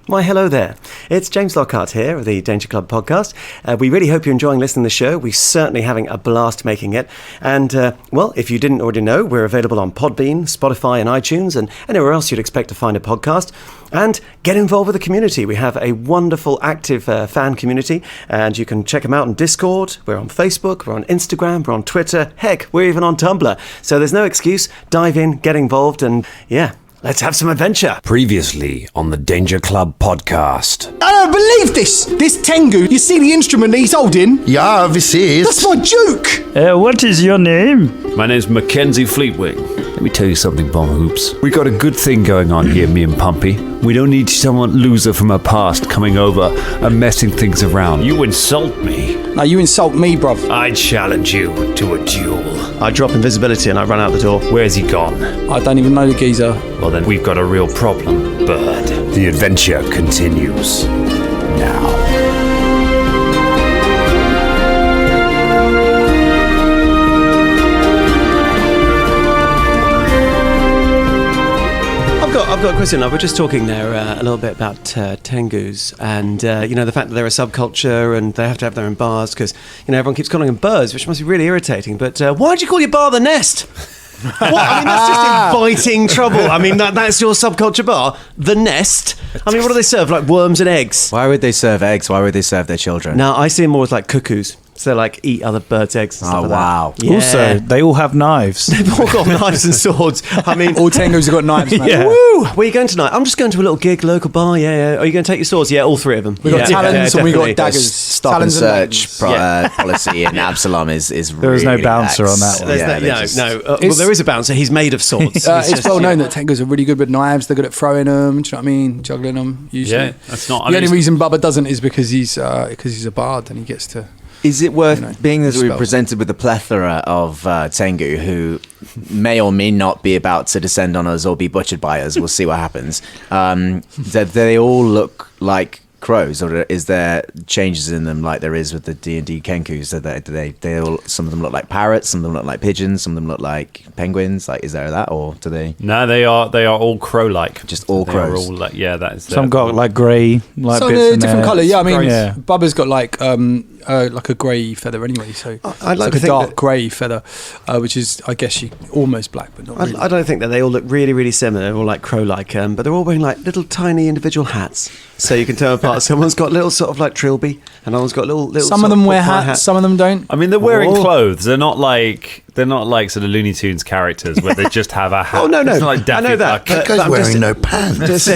Why, hello there. It's James Lockhart here of the Danger Club podcast. We really hope you're enjoying listening to the show. We're certainly having a blast making it. And, well, if you didn't already know, we're available on Podbean, Spotify and iTunes and anywhere else you'd expect to find a podcast. And get involved with the community. We have a wonderful, active fan community, and you can check them out on Discord. We're on Facebook, we're on Instagram, we're on Twitter. Heck, we're even on Tumblr. So there's no excuse. Dive in, get involved, and yeah, let's have some adventure. Previously on the Danger Club podcast. I don't believe this! This Tengu, you see the instrument he's holding? Yeah, this is. That's my Duke! What is your name? My name's Mackenzie Fleetwing. Let me tell you something, Bomb Hoops. We got a good thing going on here, me and Pumpy. We don't need someone loser from our past coming over and messing things around. You insult me. No, you insult me, bruv. I challenge you to a duel. I drop invisibility and I run out the door. Where's he gone? I don't even know the geezer. Well, then we've got a real problem, Bird. The adventure continues now. I've got a question. We're just talking there a little bit about Tengus and, the fact that they're a subculture and they have to have their own bars because, everyone keeps calling them birds, which must be really irritating. But why'd you call your bar the Nest? What? I mean, that's just inviting trouble. I mean, that's your subculture bar, the Nest. I mean, what do they serve? Like worms and eggs? Why would they serve eggs? Why would they serve their children? No, I see them more as like cuckoo. So like eat other birds' eggs and stuff like wow. that. Yeah. Also, they all have knives. They've all got knives and swords. I mean, All Tengus have got knives, man. Yeah. woo! Where are you going tonight? I'm just going to a little gig, local bar. Yeah. Are you going to take your swords? Yeah, all three of them. We've got talons and we've got definitely. daggers. Stop and Talons search lightnings. policy in Absalom is There was no really bouncer lax. on that one. There's Yeah, well, there is a bouncer. He's made of swords. It's well known that Tengus are really good with knives. They're good at throwing them. Do you know what I mean? Juggling them. Usually. Yeah, that's not... The only reason Bubba doesn't is because he's a bard and he gets to. Is it worth, being that we're spell. presented with a plethora of Tengu who may or may not be about to descend on us or be butchered by us, we'll see what happens, that they all look like crows, or is there changes in them like there is with the D&D Kenkus? So they all, some of them look like parrots, some of them look like pigeons, some of them look like penguins. Like, is there that, or do they? No, they are all crow-like. Just all They crows. are all like, yeah, that is. Some got like grey, like So bits they're in different there. colour. Yeah, I mean, Yeah. Bubba's got like a grey feather anyway. So I'd like it's to like a think dark grey feather, which is, I guess, almost black, but not really. I don't think that they all look really, really similar or like crow-like, but they're all wearing like little tiny individual hats, so you can tell apart. Someone's got little sort of like trilby, and one's got little. Some of them wear hats, some of them don't. I mean, they're wearing Oh. clothes. They're not like sort of Looney Tunes characters where they just have a hat. Oh no! It's not like I know that. Daffy Duck. That guy's I'm wearing just- no pants.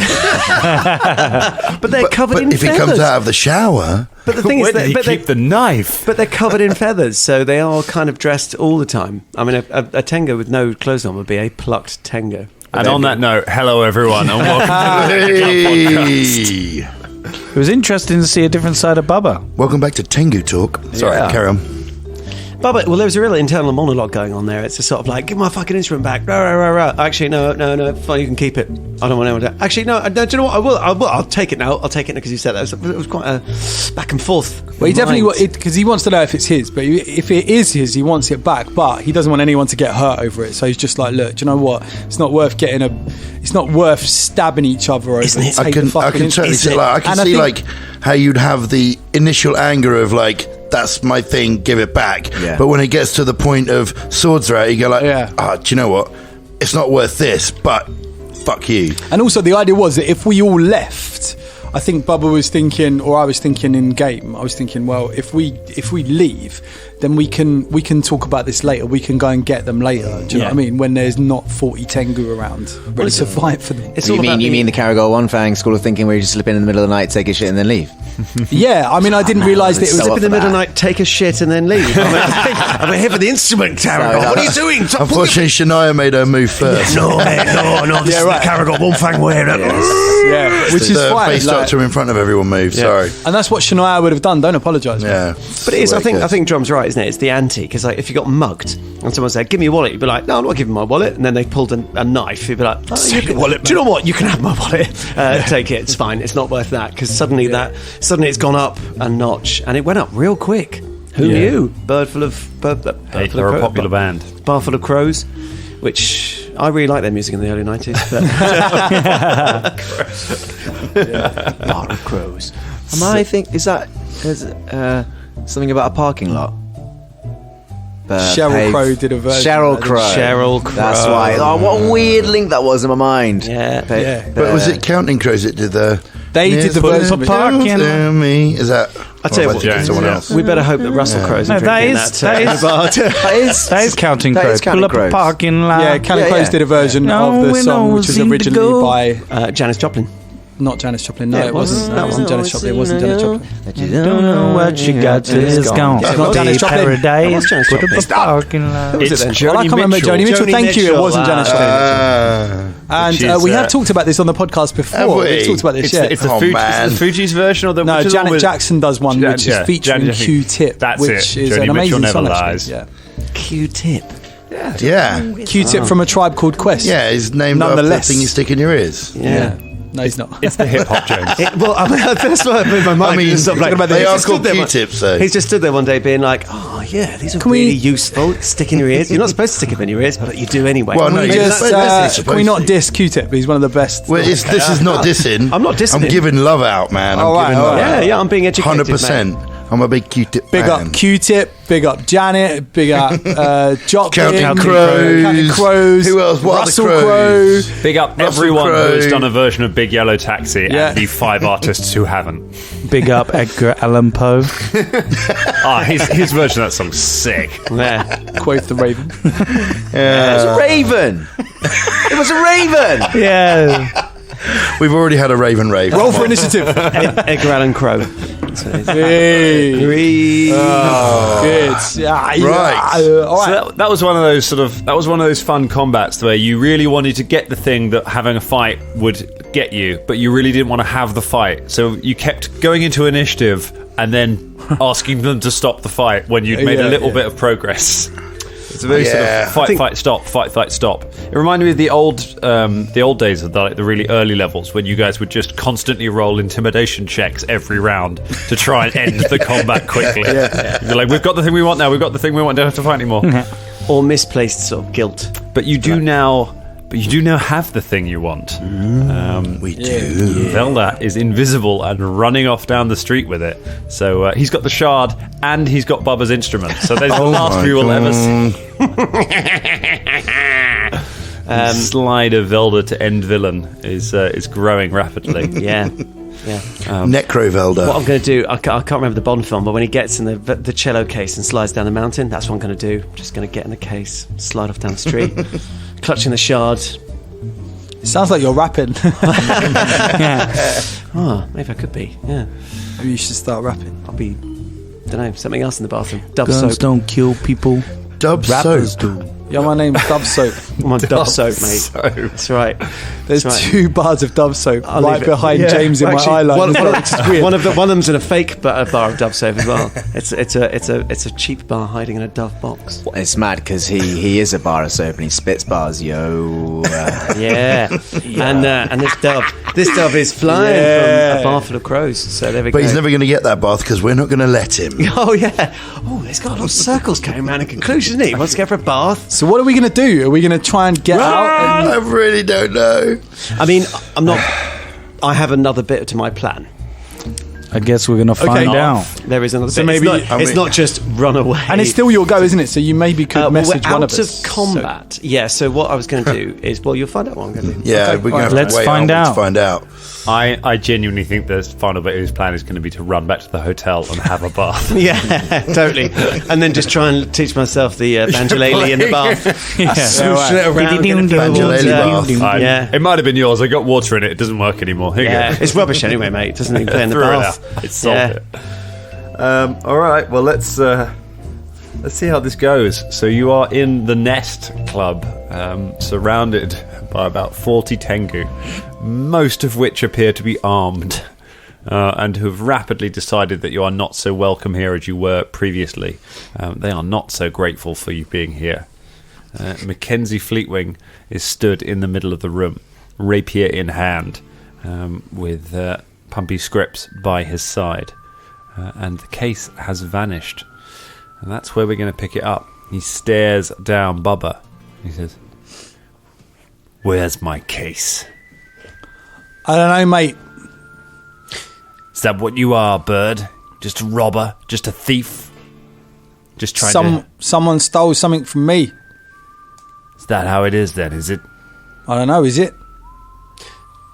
but they're covered in if feathers. he comes out of the shower, But the thing Where is, did he that, keep the knife? but they're covered in feathers, so they are kind of dressed all the time. I mean, a Tengu with no clothes on would be a plucked Tengu. And on that note, hello everyone, and welcome to the Danger Club podcast. It was interesting to see a different side of Bubba. welcome back to Tengu Talk. Sorry, Yeah. carry on. But there was a real internal monologue going on there. It's a sort of like, give my fucking instrument back. Rah, rah, rah, rah. Actually, no, fine, you can keep it. I don't want anyone to. Actually, no, do you know what? I'll take it now. I'll take it because you said that. It was quite a back and forth. Well, he definitely, because he wants to know if it's his, but if it is his, he wants it back, but he doesn't want anyone to get hurt over it. So he's just like, look, do you know what? It's not worth it's not worth stabbing each other over. Isn't it? I can certainly see, like, I can see like how you'd have the initial anger of like, that's my thing, give it back. Yeah. But when it gets to the point of swords are out, you go like, Yeah. do you know what? It's not worth this, but fuck you. And also the idea was that if we all left, I think Bubba was thinking, or I was thinking in game, I was thinking, well, if we leave, then we can talk about this later. We can go and get them later. Do you know what I mean? When there's not 40 Tengu around ready to fight for them. It's You all about mean the Caragol One Fang school of thinking where you just slip in the middle of the night, take a shit, and then leave? Yeah, I mean, I didn't realise that it was So Slip in the up for middle of the that. night, take a shit, and then leave. I'm here for the instrument, Caragol. What are you doing? Stop Unfortunately, Shania made her move first. No, mate, no. This is the Caragol one fang way. yeah, which is the fine. face like- doctor in front of everyone moved. Sorry. and that's what Shania would have done. Don't apologise. Yeah. But it is. I Very good. think Drum's right, isn't it? It's the anti, because like if you got mugged and someone said, "Give me your wallet," you'd be like, "No, I'm not giving my wallet." And then they pulled a knife. You'd be like, "You can, wallet, do you know what? You can have my wallet. Take it. It's fine. It's not worth that." Because suddenly it's gone up a notch, and it went up real quick. Who knew? Bird full of They're a popular band. Bar full of crows, which I really like their music in the early 90s. But Bar of Crows. Is that something about a parking lot? Sheryl Crow did a version. Sheryl Crow. That's why. Oh, what a weird link that was in my mind. Yeah. But was it Counting Crows that did the... They did the version of parking. Me? Is that... I'll tell you what, someone else. we better hope that Russell Crowe's No, drinking that is Counting Crows. Pull up a Crows. parking lot. Yeah, Counting Crows did a version of the song, which was originally by... Janis Joplin. Not Janis Joplin. No, Yeah, it wasn't. That wasn't Janis Joplin. It wasn't Janis Joplin. You don't know what you got till it's gone. It's not Janis Joplin. Paradise. Janis Put up Joplin. a parking lot. It's Well, I can't remember Joni Mitchell. Thank you. It wasn't Janis Joplin. And we have talked about this on the podcast before. We've talked about this, It's the Fugees version, or the No, which is the one Janet with- Jackson does one, which is featuring Janet- Q-Tip, That's which it. is Joni an Mitchell amazing never song. lies. Actually. Yeah. Q-Tip. Yeah. Q-Tip from A Tribe Called Quest. Yeah, it's named after the Nonetheless. thing you stick in your ears. Yeah. No, he's not. It's the hip hop Jones. Well, I mean, that's what made my mind. I mean, stop, like, they he's are just stood called there one- Q-tips, though. He's just stood there one day being like, oh, yeah, these are really useful. Stick in your ears. You're not supposed to stick them in your ears, but you do anyway. Well, no, Can we you're just, supposed can we not to. diss Q-Tip? He's one of the best. Well, this is not dissing. I'm not dissing I'm him. giving love out, man. I'm All right, giving all love right. out. Yeah, I'm being educated, 100%. I'm a big Q-tip Big fan. up Q-Tip, big up Janet, big up Joplin, Counting Crows. Counting Crows. Who else? What Russell other Crows? Crowe. Big up Russell everyone who has Crowe. done a version of Big Yellow Taxi Yeah. and the 5 artists who haven't. Big up Edgar Allan Poe. His version of that song's sick. Yeah. Quoth the Raven. It was a raven. It was a raven. Yeah. We've already had a Raven rave. Roll for initiative. Edgar Allan Crowe. Hey. Good. Yeah, Right. All right. So that was one of those fun combats where you really wanted to get the thing that having a fight would get you, but you really didn't want to have the fight. So you kept going into initiative and then asking them to stop the fight when you'd made a little bit of progress. It's a very sort of fight, stop. It reminded me of the old days of the really early levels when you guys would just constantly roll intimidation checks every round to try and end the combat quickly. You're like, we've got the thing we want now. We've got the thing we want. Don't have to fight anymore. Or misplaced sort of guilt. But you do now. But you do now have the thing you want. We do. Velda is invisible and running off down the street with it. So he's got the shard and he's got Bubba's instrument. So there's the last we will ever see. Slide of Velda to end villain is growing rapidly. Yeah. Necrovelda. What I'm going to do, I can't remember the Bond film, but when he gets in the cello case and slides down the mountain, that's what I'm going to do. I'm just going to get in the case, slide off down the street, clutching the shard. It sounds like you're rapping. Oh, maybe I could be. Yeah, Maybe you should start rapping. I'll be. Don't know, something else in the bathroom. Dove Guns soap. don't kill people. Dub Rappers soap. do. Yeah, my name's Dove Soap. I'm on Dove soap, mate. That's right. There's That's right. 2 bars of Dove Soap I'll right leave it. behind Yeah. James in Well, my actually, eyeline. Which is weird. One of them's in a fake bar of Dove soap as well. It's a cheap bar hiding in a Dove box. It's mad because he is a bar of soap and he spits bars, yo. Yeah. And this dove is flying from a bar full of crows. So there we go. But he's never going to get that bath because we're not going to let him. Oh yeah. Oh, he's got a lot of circles going around in conclusion, isn't he? He wants to go for a bath. So what are we going to do? Are we going to try and get out? I really don't know. I mean, I'm not. I have another bit to my plan. I guess we're gonna find out. There is another So bit. maybe- it's not just run away. And it's still your go, isn't it? So you maybe could well, message we're one out of us. of combat. Yeah. So what I was going to do is, well, you'll find out what I'm going to do. Yeah, we're going to have Let's to wait find onwards out. to find out. I genuinely think the final bit of his plan is going to be to run back to the hotel and have a bath. Yeah, totally. And then just try and teach myself the banjolele in the bath. Swooshing it around. get it filled. Banjolele bath. Yeah. It might have been yours. I got water in it. It doesn't work anymore. Here you Yeah, go. it's rubbish anyway, mate. It doesn't even play in the Threw it bath. out. I solved it. All right. Well, let's see how this goes. So you are in the Nest Club, surrounded by about 40 Tengu, most of which appear to be armed, and who have rapidly decided that you are not so welcome here as you were previously. They are not so grateful for you being here. Mackenzie Fleetwing is stood in the middle of the room, rapier in hand, with Pumpy Scripps by his side. And the case has vanished. And that's where we're going to pick it up. He stares down Bubba. He says, Where's my case? I don't know, mate. Is that what you are, Bird? Just a robber? Just a thief? Just trying to... Someone stole something from me. Is that how it is then, is it? I don't know, is it?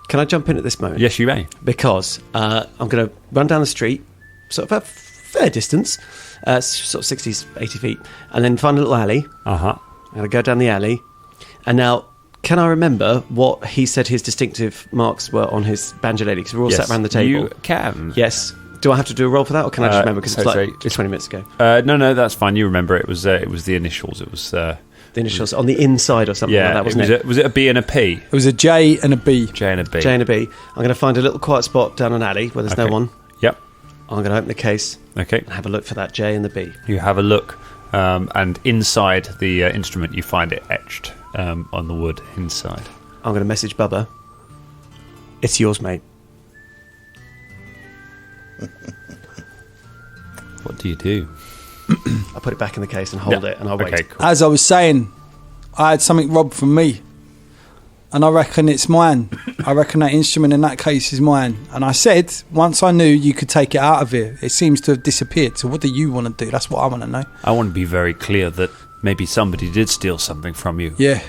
Can I jump in at this moment? Yes, you may. Because I'm going to run down the street, sort of a fair distance, sort of 60, 80 feet, and then find a little alley. Uh-huh. I'm going to go down the alley. And now, can I remember what he said his distinctive marks were on his banjo lady? Because we're all sat around the table. You can. Yes. Do I have to do a roll for that, or can I just remember? Because it's 20 minutes ago. No, that's fine. You remember it was the initials. It was... the initials on the inside or something like that, wasn't it? Was it a B and a P? It was a J and a B. J and a B. J and a B. I'm going to find a little quiet spot down an alley where there's no one. Yep. I'm going to open the case. Okay. And have a look for that J and the B. You have a look, and inside the instrument you find it etched on the wood inside. I'm going to message Bubba. It's yours, mate. What do you do? I'll put it back in the case and hold it, and I'll wait. Okay, cool. As I was saying, I had something robbed from me, and I reckon it's mine. I reckon that instrument in that case is mine. And I said, once I knew you could take it out of here, it seems to have disappeared. So what do you want to do? That's what I want to know. I want to be very clear that maybe somebody did steal something from you. Yeah.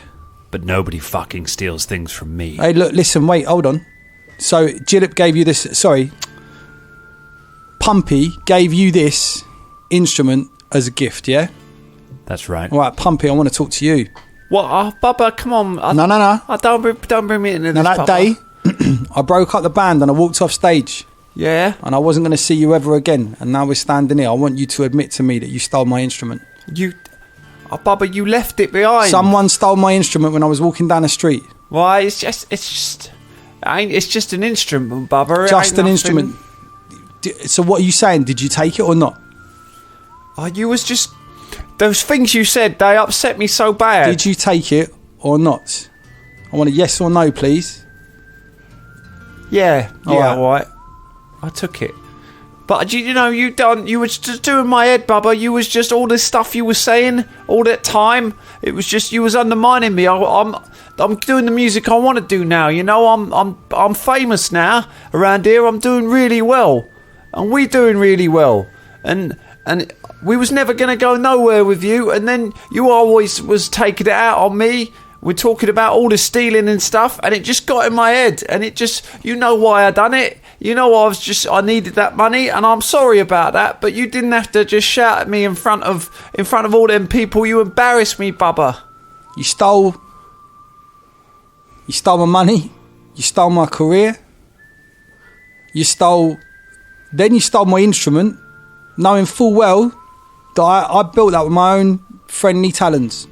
But nobody fucking steals things from me. Hey, look, listen, wait, hold on. So Gillip gave you this, Pumpy gave you this instrument as a gift, yeah? That's right. All right, Pumpy, I want to talk to you. What? Oh, Bubba, come on. No. Don't bring me into this, Now, that Bubba. day, I broke up the band and I walked off stage. Yeah? And I wasn't going to see you ever again. And now we're standing here. I want you to admit to me that you stole my instrument. Bubba, you left it behind. Someone stole my instrument when I was walking down the street. Why? It's just an instrument, Bubba. Just an instrument. So what are you saying? Did you take it or not? Oh, you was just... Those things you said, they upset me so bad. Did you take it or not? I want a yes or no, please. Yeah, All right. I took it. But you were just doing my head, Bubba. You was just all this stuff you were saying all that time. It was just you was undermining me. I'm doing the music I want to do now. You know, I'm famous now around here. I'm doing really well, and we doing really well, and we was never going to go nowhere with you. And then you always was taking it out on me. We're talking about all the stealing and stuff, and it just got in my head. And it just, you know why I done it. You know, I needed that money, and I'm sorry about that. But you didn't have to just shout at me in front of all them people. You embarrassed me, Bubba. You stole my money. You stole my career. Then you stole my instrument, knowing full well that I built that with my own friendly talents.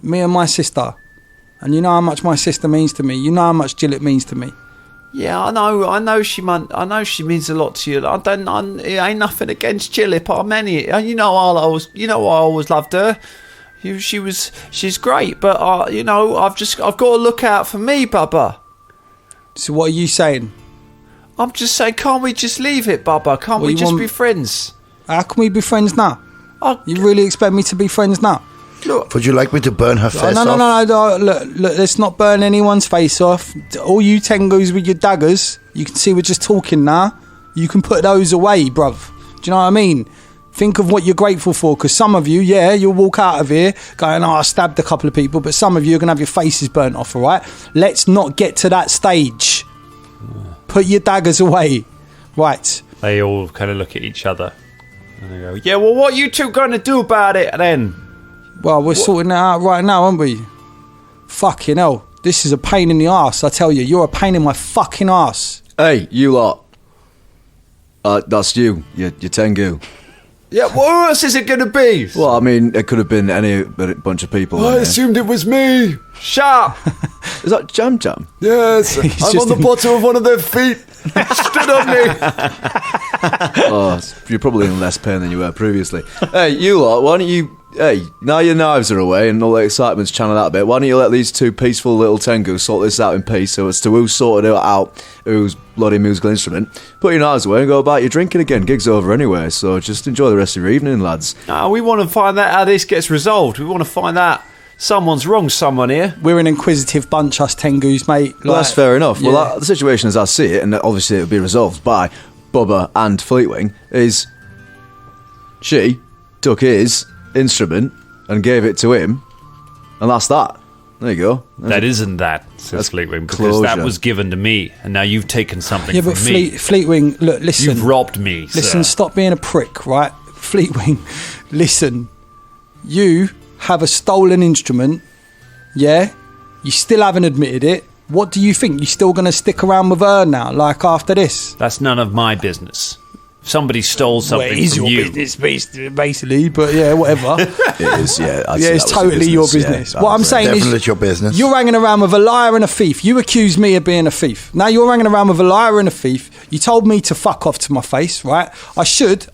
Me and my sister. And you know how much my sister means to me. You know how much Gillett means to me. Yeah, I know she means a lot to you. It ain't nothing against Gillett, but you know I always loved her. She's great, but I've got to look out for me, Bubba. So what are you saying? I'm just saying, can't we just leave it, Bubba? Can't we just be friends? How can we be friends now? You really expect me to be friends now? Look, would you like me to burn her face off? No. Look, let's not burn anyone's face off. All you Tengus with your daggers, you can see we're just talking now. You can put those away, bruv. Do you know what I mean? Think of what you're grateful for, because some of you, you'll walk out of here going, I stabbed a couple of people, but some of you are going to have your faces burnt off, all right? Let's not get to that stage. Put your daggers away. Right. They all kind of look at each other and they go, yeah, well, what are you two going to do about it then? Well, we're sorting it out right now, aren't we? Fucking hell. This is a pain in the arse, I tell you. You're a pain in my fucking arse. Hey, you lot. That's you. You're Tengu. Yeah, what else is it going to be? Well, I mean, it could have been any bunch of people. I assumed it was me. Shut up. Is that Jam Jam? Yes. I'm on the bottom of one of their feet. Stood on me. You're probably in less pain than you were previously. Hey, you lot, why don't you... Hey, now your knives are away and all the excitement's channeled out a bit, why don't you let these two peaceful little Tengus sort this out in peace so as to who sorted it out, whose bloody musical instrument. Put your knives away and go about your drinking again. Gig's over anyway, so just enjoy the rest of your evening, lads. We want to find out how this gets resolved. We want to find out Someone's wronged someone here. We're an inquisitive bunch, us Tengus, mate. Well, that's fair enough. Well, the situation as I see it, and obviously it'll be resolved by Bubba and Fleetwing, is she took his instrument and gave it to him, and that's that. There you go. That isn't that, says Fleetwing, because that was given to me, and now you've taken something from me. Fleetwing, look, listen. You've robbed me, Listen, sir. stop being a prick, right? Fleetwing, listen. You have a stolen instrument, yeah? You still haven't admitted it. What do you think? You still going to stick around with her now, like after this? That's none of my business. Somebody stole something from you. It is your business, basically, but yeah, whatever. It is, yeah. It's totally your business. What I'm saying Definitely is, your business. You're hanging around with a liar and a thief. You accuse me of being a thief. Now you're hanging around with a liar and a thief. You told me to fuck off to my face, right? I should,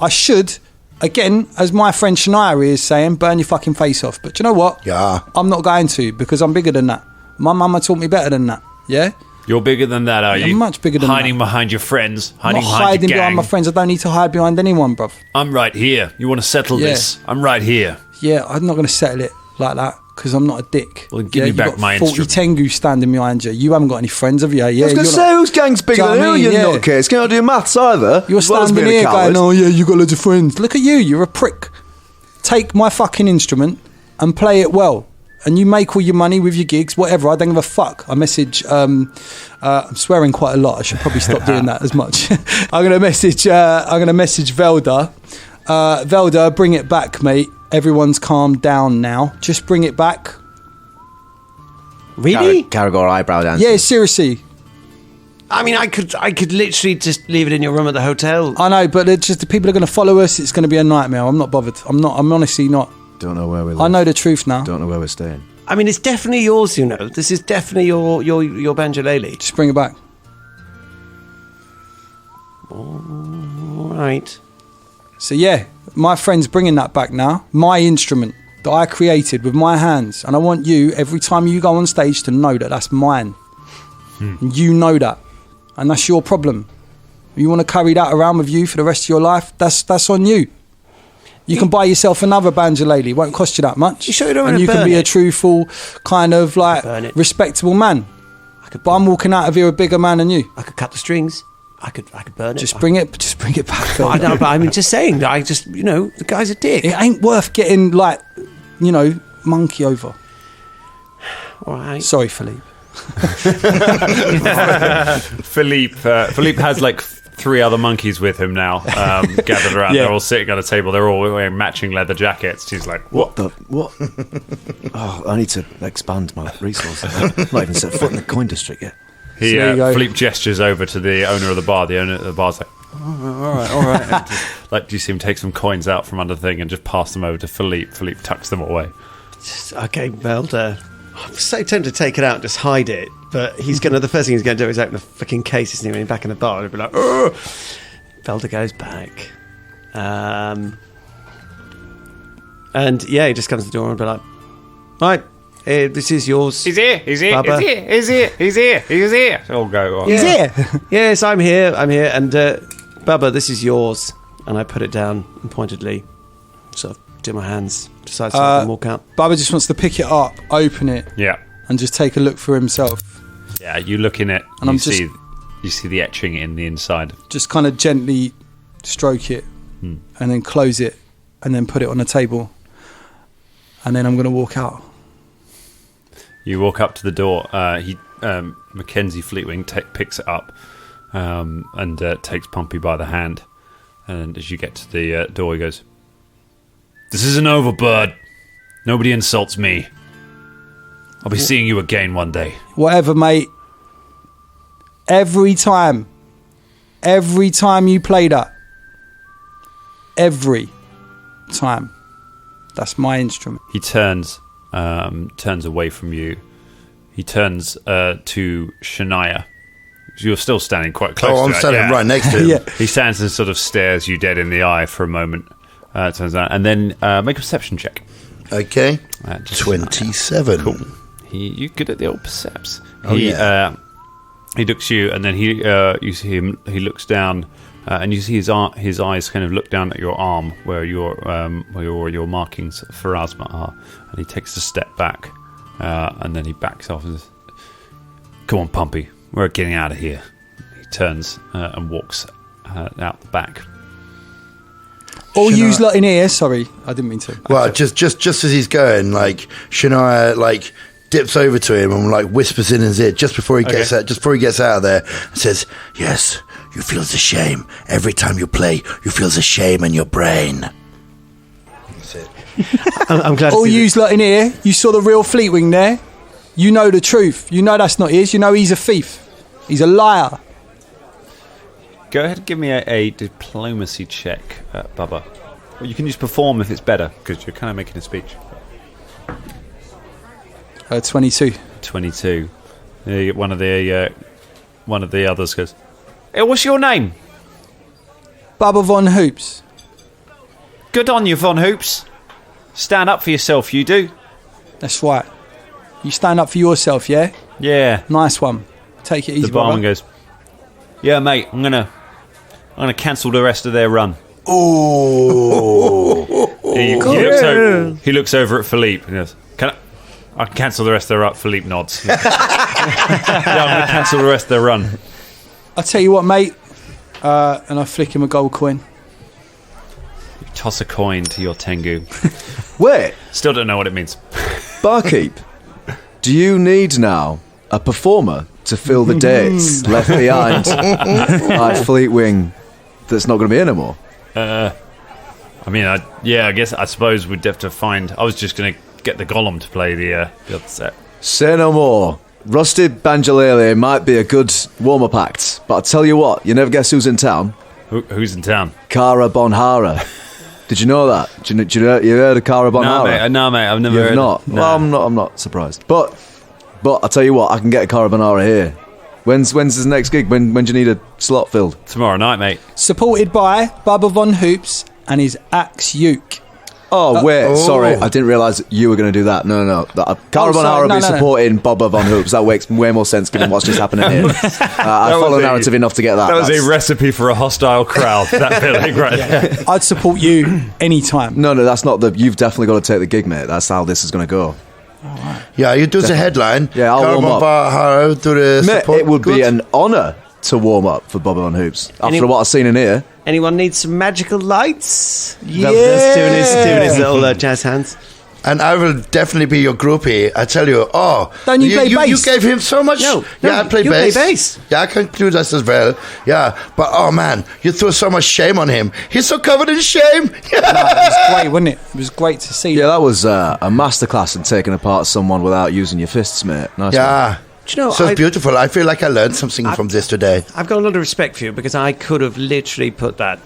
again, as my friend Shania is saying, burn your fucking face off. But do you know what? Yeah. I'm not going to, because I'm bigger than that. My mama taught me better than that, yeah? You're bigger than that, are you? I'm much bigger than hiding that. behind your friends, I'm hiding not behind hiding your gang. behind my friends. I don't need to hide behind anyone, bruv. I'm right here. You want to settle this? I'm right here. Yeah, I'm not going to settle it like that, because I'm not a dick. Well, give me back got my 40 instrument. Tengu standing behind you. You haven't got any friends, have you? Yeah, I was going to you're say, not- whose gang's bigger Do you than know who, what I you mean? Yeah. nutcase? Can't do maths either. You're as well as standing being a here coward. going, oh yeah, you got loads of friends. Look at you, you're a prick. Take my fucking instrument and play it well. And you make all your money with your gigs, whatever. I don't give a fuck. I message. I'm swearing quite a lot. I should probably stop doing that as much. I'm gonna message Velda. Velda, bring it back, mate. Everyone's calmed down now. Just bring it back. Really? Caragor eyebrow dance. Yeah, seriously. I mean, I could literally just leave it in your room at the hotel. I know, but it's just the people are going to follow us. It's going to be a nightmare. I'm not bothered. I'm honestly not. Don't know where we live. I know the truth now. Don't know where we're staying. I mean, it's definitely yours, you know. This is definitely your banjolele. Just bring it back. All right. So yeah, my friend's bringing that back now. My instrument that I created with my hands, and I want you every time you go on stage to know that that's mine. And you know that, and that's your problem. You want to carry that around with you for the rest of your life? That's on you. You can buy yourself another banjolele. It won't cost you that much. You sure you don't and want to you can burn be a it? truthful, kind of like Burn it. respectable man. But I'm walking out of here a bigger man than you. I could cut the strings. I could burn it. Just bring it back. Phil. I know, but I mean, just saying. The guy's a dick. It ain't worth getting like, monkey over. All right. Sorry, Philippe. Philippe has like 3 other monkeys with him now, gathered around. Yeah. They're all sitting at a table. They're all wearing matching leather jackets. He's like, what? What? Oh, I need to expand my resources. I've not even set foot in the coin district yet. He, So there you go. Philippe gestures over to the owner of the bar. The owner of the bar's like, all right. And just, like, do you see him take some coins out from under the thing and just pass them over to Philippe? Philippe tucks them away. Okay, Velda. I'm so tempted to take it out and just hide it, but the first thing he's going to do is open a fucking case. He's going back in the bar and be like, "Ugh." Velda goes back. And yeah, he just comes to the door and be like, right, this is yours. He's here. Bubba. He's here. All go on. Yeah. Yes, I'm here. And Bubba, this is yours. And I put it down and pointedly sort of do my hands, decide to walk out. Bubba just wants to pick it up, open it, Yeah. and just take a look for himself. Yeah, you look in it And and I'm you see the etching in the inside. Just kind of gently stroke it, and then close it, and then put it on the table. And then I'm going to walk out. You walk up to the door. Mackenzie Fleetwing picks it up and takes Pompey by the hand. And as you get to the door, he goes, "This isn't over, Bird. Nobody insults me. I'll be seeing you again one day." Whatever, mate. Every time you play that, every time, that's my instrument. He turns away from you. He turns to Shania. You're still standing quite close to I'm her, standing yeah. right next to him. Yeah. He stands and sort of stares you dead in the eye for a moment. Turns out, and then make a perception check. Okay. Just 27. Cool. You're good at the old perceps. Oh, yeah. He looks you, and then you see him. He looks down, and you see his eyes kind of look down at your arm, where your markings for asthma are, and he takes a step back, and then he backs off and says, "Come on, Pumpy, we're getting out of here." He turns and walks out the back. All yous lot in here. Sorry, I didn't mean to. Well, just as he's going, like Shania, like dips over to him and like whispers in his ear just before he gets out, of there, and says, "Yes, you feel the shame every time you play. You feel the shame in your brain." That's it. I'm glad. All yous lot in here. You saw the real Fleetwing there. You know the truth. You know that's not his. You know he's a thief. He's a liar. Go ahead and give me a diplomacy check, Bubba. Well, you can just perform if it's better, because you're kind of making a speech. 22. 22. One of the others goes, "Hey, what's your name?" Bubba Von Hoops. Good on you, Von Hoops. Stand up for yourself, you do. That's right. You stand up for yourself, yeah? Yeah. Nice one. Take it easy, The barman brother. goes, "Yeah, mate, I'm gonna cancel the rest of their run." Oh, He looks over at Philippe and goes, I can cancel the rest of their run. Philippe nods. Yeah, I'm going to cancel the rest of their run. I'll tell you what, mate. And I flick him a gold coin. You toss a coin to your Tengu. Wait, Still don't know what it means. barkeep, do you need now a performer to fill the dates left behind by Fleetwing that's not going to be anymore? I suppose we'd have to find... I was just going to get the Gollum to play the other set. Say no more. Rusted Banjalele might be a good warm-up act, but I'll tell you what, you never guess who's in town. Who's in town? Cara Bonhara. Did you know that? You heard of Cara Bonhara? No, mate, I've never You've heard not? of it. Well, I'm not surprised. But I'll tell you what, I can get a Cara Bonhara here. When's his next gig? When do you need a slot filled? Tomorrow night, mate. Supported by Bubba Von Hoops and his Axe Uke. Oh, wait, sorry. I didn't realise you were going to do that. No. Cara Bonhara will be supporting Bubba Von Hoops. That makes way more sense given what's just happening here. I follow narrative enough to get that. That was a recipe for a hostile crowd, that billing right there. I'd support you anytime. No, that's not the... You've definitely got to take the gig, mate. That's how this is going to go. yeah, you do the headline. Yeah, I'll warm up. Bahara, do the Mate, support. it would be Good. an honour to warm up for Bubba Von Hoops. After what I've seen in here... Anyone need some magical lights? Yeah. Velvet's doing his little jazz hands. And I will definitely be your groupie. I tell you. Oh, Don't you play bass? You gave him so much. No, I play you bass. play bass. Yeah, I can do that as well. Yeah, but oh man, you threw so much shame on him. He's so covered in shame. It was great, wasn't it? It was great to see. Yeah, that was a masterclass in taking apart someone without using your fists, mate. Nice one. Yeah. Do you know, So it's beautiful. I feel like I learned something from this today. I've got a lot of respect for you because I could have literally put that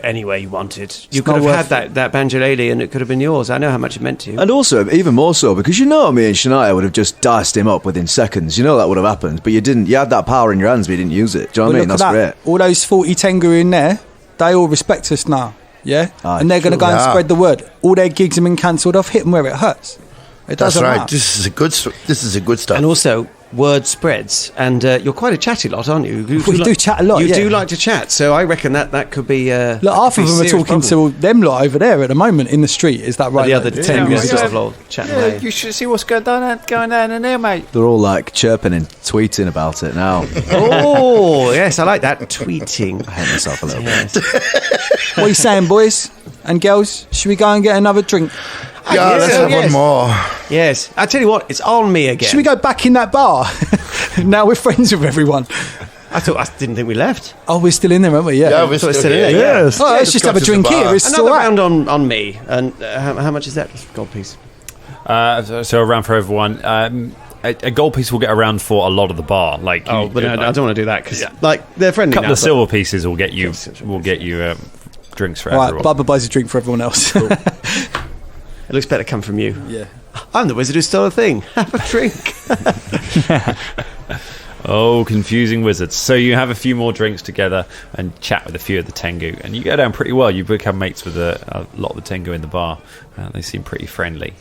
anywhere you wanted. You could not have had worth that banjolele and it could have been yours. I know how much it meant to you. And also, even more so, because me and Shania would have just diced him up within seconds. You know that would have happened, but you didn't. You had that power in your hands, but you didn't use it. Do you know what I mean? That's great. All those 40 Tengu in there, they all respect us now. Yeah? Aye, and they're going to go and Yeah. spread the word. All their gigs have been cancelled off. Hit them where it hurts. It That's doesn't right. matter. This is a good stuff. And also, word spreads. And you're quite a chatty lot, aren't you? We do chat a lot, You yeah. do like to chat. So I reckon that could be... Look, half of them are talking to them lot over there at the moment in the street. Is that right? the other Like, Tengus yeah. sort of lot chatting away. You should see what's going on in there, mate. They're all like chirping and tweeting about it now. Oh, yes, I like that. Tweeting. I hate myself a little bit. What are you saying, boys and girls? Should we go and get another drink? Yeah, let's have yes. one more. Yes. I tell you what, it's on me again. Should we go back in that bar? Now we're friends with everyone. I didn't think we left. Oh, we're still in there, aren't we? Yeah. Yeah, we're thought it's still still in here. there, yeah. Oh, let's just go have a to the drink bar. here. It's Another all right. round on me. And how much is that? Gold piece. So a round for everyone. A gold piece will get around for a lot of the bar. Like, Oh, but I don't want to do that because, like, they're friendly a couple now, of but- silver pieces will get you drinks for All right, everyone. Bubba buys a drink for everyone else. It looks better come from you. Yeah. I'm the wizard who stole a thing. Have a drink. Oh, confusing wizards. So you have a few more drinks together and chat with a few of the Tengu, and you go down pretty well. You become mates with a lot of the Tengu in the bar. They seem pretty friendly.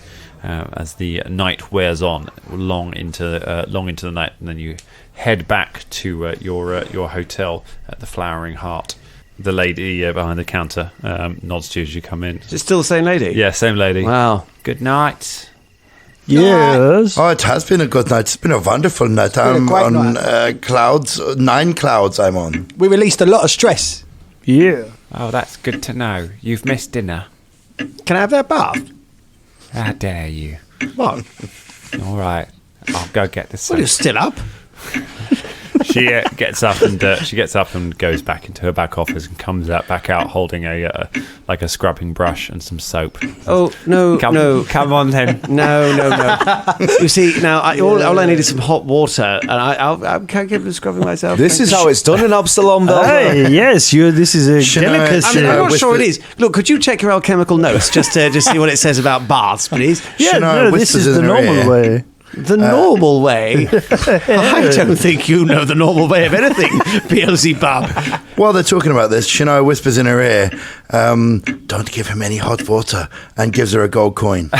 as the night wears on, long into the night, and then you head back to your hotel at the Flowering Heart. The lady behind the counter nods to you as you come in. Is it still the same lady? Yeah, same lady. Wow. Good night. Yes. Oh, it has been a good night. It's been a wonderful night. I'm great on night. clouds, 9 clouds I'm on. We released a lot of stress. Yeah. Oh, that's good to know. You've missed dinner. Can I have that bath? How dare you? What? All right, I'll go get the Well, soap. you're still up. She gets up and goes back into her back office and comes back out holding a scrubbing brush and some soap. Oh, no, no. Come on then. No. You see, now, all I need is some hot water, and I can't get scrubbing myself. This is how it's done in Absalom, Belva. Hey, yes, this is a Should I- delicacy. I'm not sure it is. Look, could you check your alchemical notes just to see what it says about baths, please? Yeah, Should I no, this whispers is in the her normal ear? way. The normal way? I don't think you know the normal way of anything, Beelzeboob. While they're talking about this, Shania whispers in her ear, don't give him any hot water, and gives her a gold coin.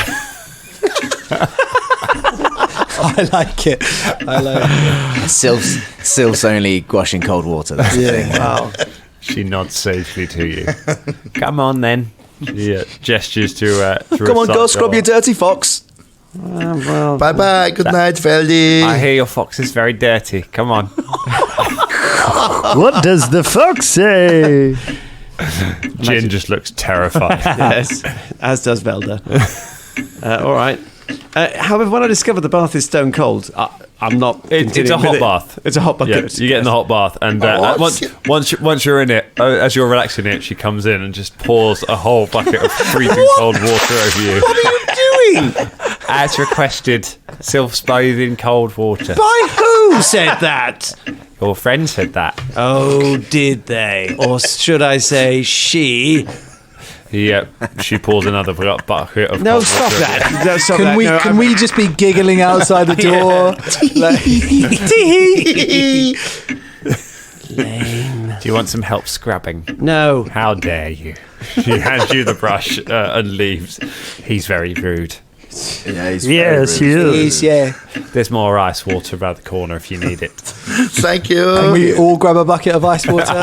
I like it. Sylph's only wash in cold water. That's the thing. Wow. She nods sagely to you. Come on then. She gestures to Come on, go scrub your dirty fox. Well, Bye-bye, good night, Veldy. I hear your fox is very dirty. Come on. What does the fox say? Jin just looks terrified. yes, as does Velda. All right. However, when I discovered the bath is stone cold, I'm not. It's a continuing hot with it. bath. It's a hot bath. Yeah, Good. you get in the hot bath, and once you're in it, as you're relaxing in it, she comes in and just pours a whole bucket of freezing cold water over you. What are you doing? As requested, Sylph's bathe in cold water. By who said that? Your friend said that. Oh, did they? Or should I say she? She pours another bucket of No, cold stop water. that. No, stop Can that. we No, can we just be giggling outside the door? Do you want some help scrubbing? No. How dare you? She hands you the brush and leaves. He's very rude. Yeah, he's Yes, he is. Yeah. There's more ice water around the corner if you need it. Thank you. Can we all grab a bucket of ice water?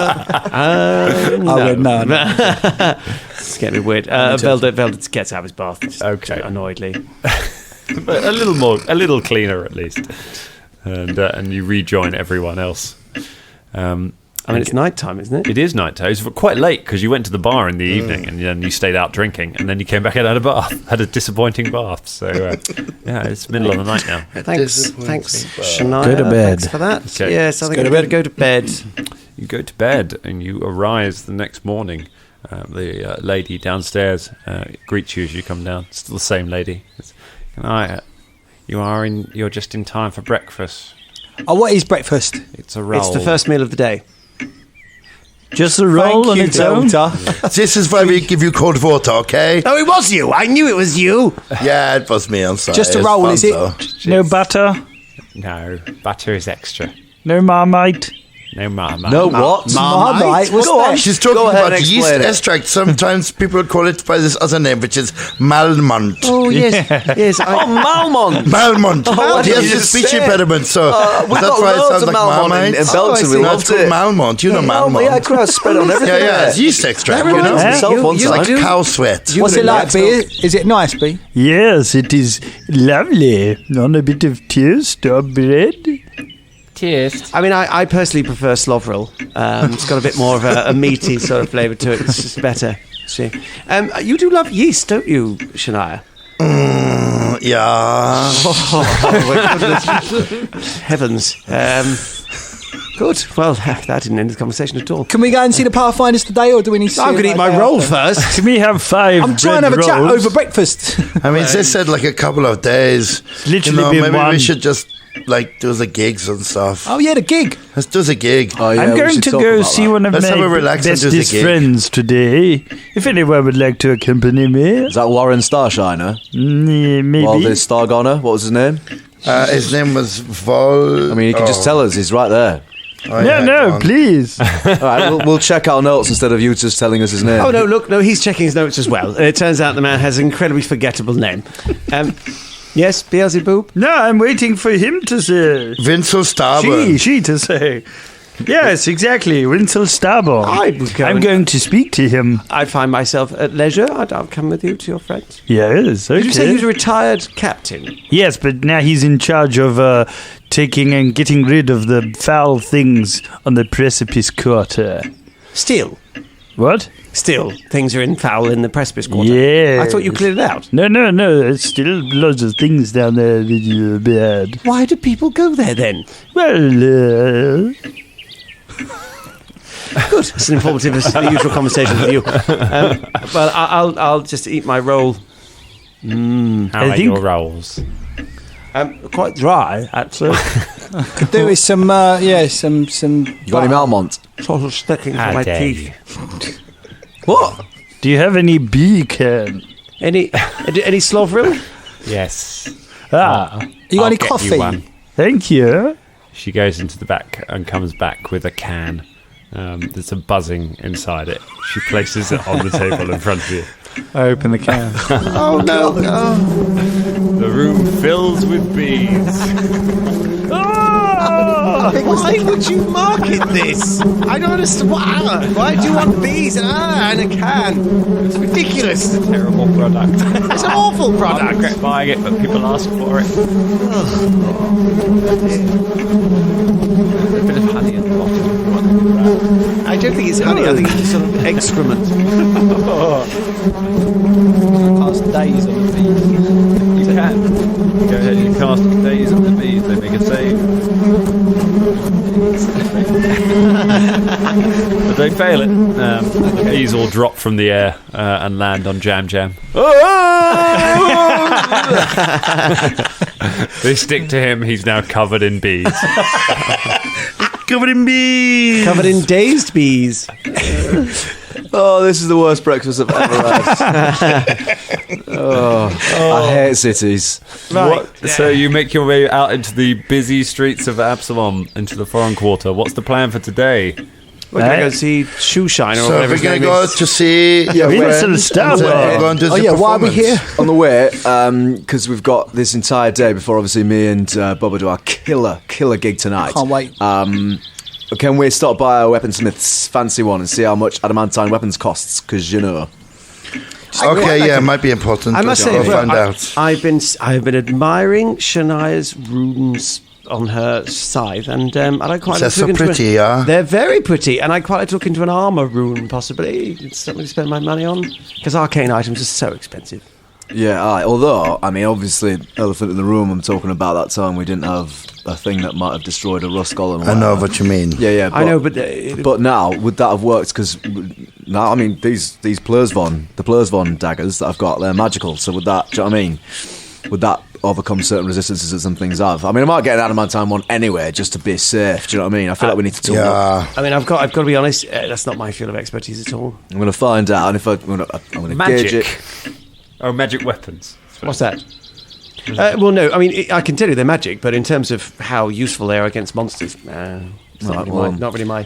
No. No. It's getting weird. Velda gets out of his bath. Just Okay. Annoyedly. But a little cleaner at least. And you rejoin everyone else. I mean, it's night time, isn't it? It is night time. It's quite late because you went to the bar in the evening and then you stayed out drinking and then you came back and had a bath. Had a disappointing bath. So, it's middle of the night now. Thanks, Shania. Go to bed. Thanks for that. Okay. Yes, I think I'm going to go to bed. You go to bed and you arise the next morning. The lady downstairs greets you as you come down. Still the same lady. You're just in time for breakfast. Oh, what is breakfast? It's a roll. It's the first meal of the day. Just a roll on Thank you, its own. Delta. This is why we give you cold water, okay? Oh, it was you. I knew it was you. Yeah, it was me, I'm sorry. Just a It's roll, fun, is it? though. No butter, No, butter is extra. no Marmite. No mama. No, what? Marmite? What's Go that? on. She's talking Go ahead about and yeast explain it. extract. Sometimes people call it by this other name, which is Malmont. Oh, yes. Yes. Malmont. Malmont. what He did has you a just speech say? impediment, so We've that's got why it loads sounds of like Malmont Marmite. in Belgium. We No, loved it's called it. Malmont. You know Malmont. Yeah, crowd spread on everything. Yeah, it's yeast extract. That You reminds know, me myself one it's time. like cow sweat. What's it like, B? Is it nice, B? Yes, it is lovely. On a bit of toast or bread. Cheers. I mean, I personally prefer Slovril. It's got a bit more of a meaty sort of flavour to it. It's just better. See, you do love yeast, don't you, Shania? Yeah. Heavens. Good. Well, that didn't end the conversation at all. Can we go and see the Pathfinders today, or do we need to? I'm going to eat my roll first. Can we have 5 I'm trying to have a bread chat rolls? over breakfast. I mean, they said like a couple of days. Literally been maybe we one. should just like do the gigs and stuff. Oh yeah, the gig. Let's do the gig. Oh, yeah, I'm we going should to talk go about see that. one of Let's have a my relax and do the bestest gig. friends today. If anyone would like to accompany me, Is that Warren Starshiner? maybe. Wildest Stargoner? What was his name? His name was Vol. I mean, you can just tell us. He's right there. No, please. All right, we'll check our notes instead of you just telling us his name. Oh, no, he's checking his notes as well. And it turns out the man has an incredibly forgettable name. Yes, Beelzeboob? No, I'm waiting for him to say. Vincel Starburn. She to say. Yes, exactly. Winsel Starborn. I'm going to speak to him. I'd find myself at leisure. I'll come with you to your friends. Yes, okay. Did you say he was a retired captain? Yes, but now he's in charge of taking and getting rid of the foul things on the Precipice Quarter. Still? What? Still, things are foul in the Precipice Quarter. Yeah. I thought you cleared it out. No. There's still loads of things down there that are bad. Why do people go there then? Well, Good. It's an informative, it's the usual conversation with you. Well, I'll just eat my roll. How are your rolls? Quite dry, actually. Could do with some. Some. You got any Malmont? Sort of sticking to my dare teeth. What? do you have any beacon? Any Slovril? Yes. You got I'll any get coffee? you one. Thank you. She goes into the back and comes back with a can. There's a buzzing inside it. She places it on the table in front of you. I open the can. Oh no! The room fills with bees. Why would you market this? I don't understand. Why do you want bees and a can? It's ridiculous. It's a terrible product. It's an awful I product. regret buying it, but people ask for it. A bit of honey at the bottom. I don't think it's honey. I think it's sort of excrement. Past days on the bees. You can. Go ahead, you cast days on the bees. They make a save. But they fail it. The bees all drop from the air and land on Jam Jam. They stick to him. He's now covered in bees. Covered in bees. Covered in dazed bees. Oh, this is the worst breakfast I've ever had. I hate cities. Right. So you make your way out into the busy streets of Absalom, into the foreign quarter. What's the plan for today? We're going to go see Shoeshine or So whatever we're his going name to go is. to see your Vincent friends, Starburn. and then we're going to the Why are we here? On the way, because we've got this entire day before obviously me and Bubba do our killer gig tonight. Can't wait. Can we stop by a weaponsmith's fancy one and see how much adamantine weapons costs? Because you know. Okay, yeah, it might be important. I must say, I'll well, find out. I've been admiring Shania's runes on her scythe, and I quite They're like to look so into pretty, yeah. They're very pretty, and I quite like to look into an armor rune, possibly. It's something to spend my money on, because arcane items are so expensive. Yeah, aye. Although, I mean, obviously, elephant in the room, I'm talking about that time we didn't have a thing that might have destroyed a rust golem. I know what you mean. Yeah, I know, but but now, would that have worked? Because now, I mean, these the Plersvon daggers that I've got, they're magical. So would that, do you know what I mean? Would that overcome certain resistances that some things have? I mean, I might get an adamantine one anyway, just to be safe. Do you know what I mean? I feel like we need to talk. Yeah. I mean, I've got to be honest. That's not my field of expertise at all. I'm going to find out, and if I'm going to gauge it. Oh, magic weapons. What's that? Well, no. I mean, I can tell you they're magic, but in terms of how useful they are against monsters, it's not really my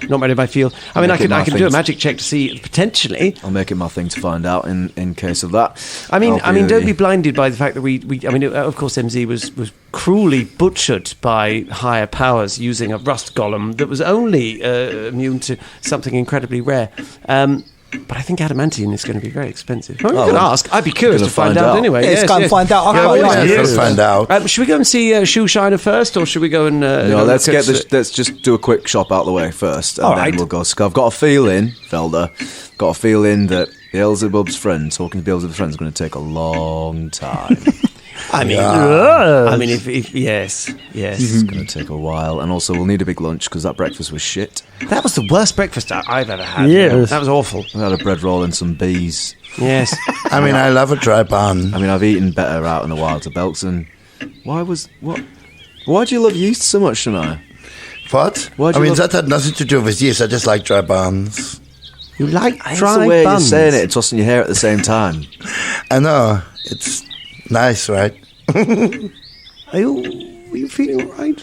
field. I mean, I can do a magic check to see potentially. I'll make it my thing to find out in case of that. I mean, don't be blinded by the fact that we. I mean, of course, MZ was cruelly butchered by higher powers using a rust golem that was only immune to something incredibly rare. But I think adamantine is going to be very expensive. I could ask. I'd be curious to find out anyway. Let's go and find out. Let's find out. Should we go and see Shoeshiner first, or should we go and? No, let's just do a quick shop out the way first, and then we'll go. So I've got a feeling, Felder, that Beelzeboob's friend, talking to Beelzeboob's friend, is going to take a long time. I mean, if yes, It's going to take a while, and also we'll need a big lunch because that breakfast was shit. that was the worst breakfast I've ever had. Yes. That was awful. I had a bread roll and some bees. Yes. I mean, I love a dry bun. I mean, I've eaten better out in the wilds of Belkson. Why do you love yeast so much, Shania? What? Why do I you mean, love- that had nothing to do with yeast. I just like dry buns. You like It's dry the way buns? you're saying it and tossing your hair at the same time. I know. It's nice, right? Are you feeling all right?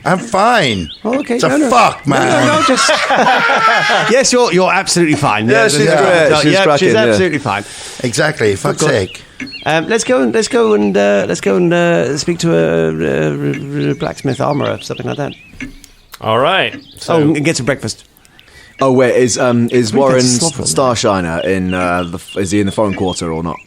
I'm fine. Oh, okay. So fuck, man. No, just. Yes, you're absolutely fine. Yeah, she's great. She's cracking, she's yeah. absolutely fine. Exactly. Fuck's sake. Let's go and speak to a blacksmith armorer, something like that. All right. So and get some breakfast. Oh wait, is Warren slobber on Starshiner in? Is he in the foreign quarter or not?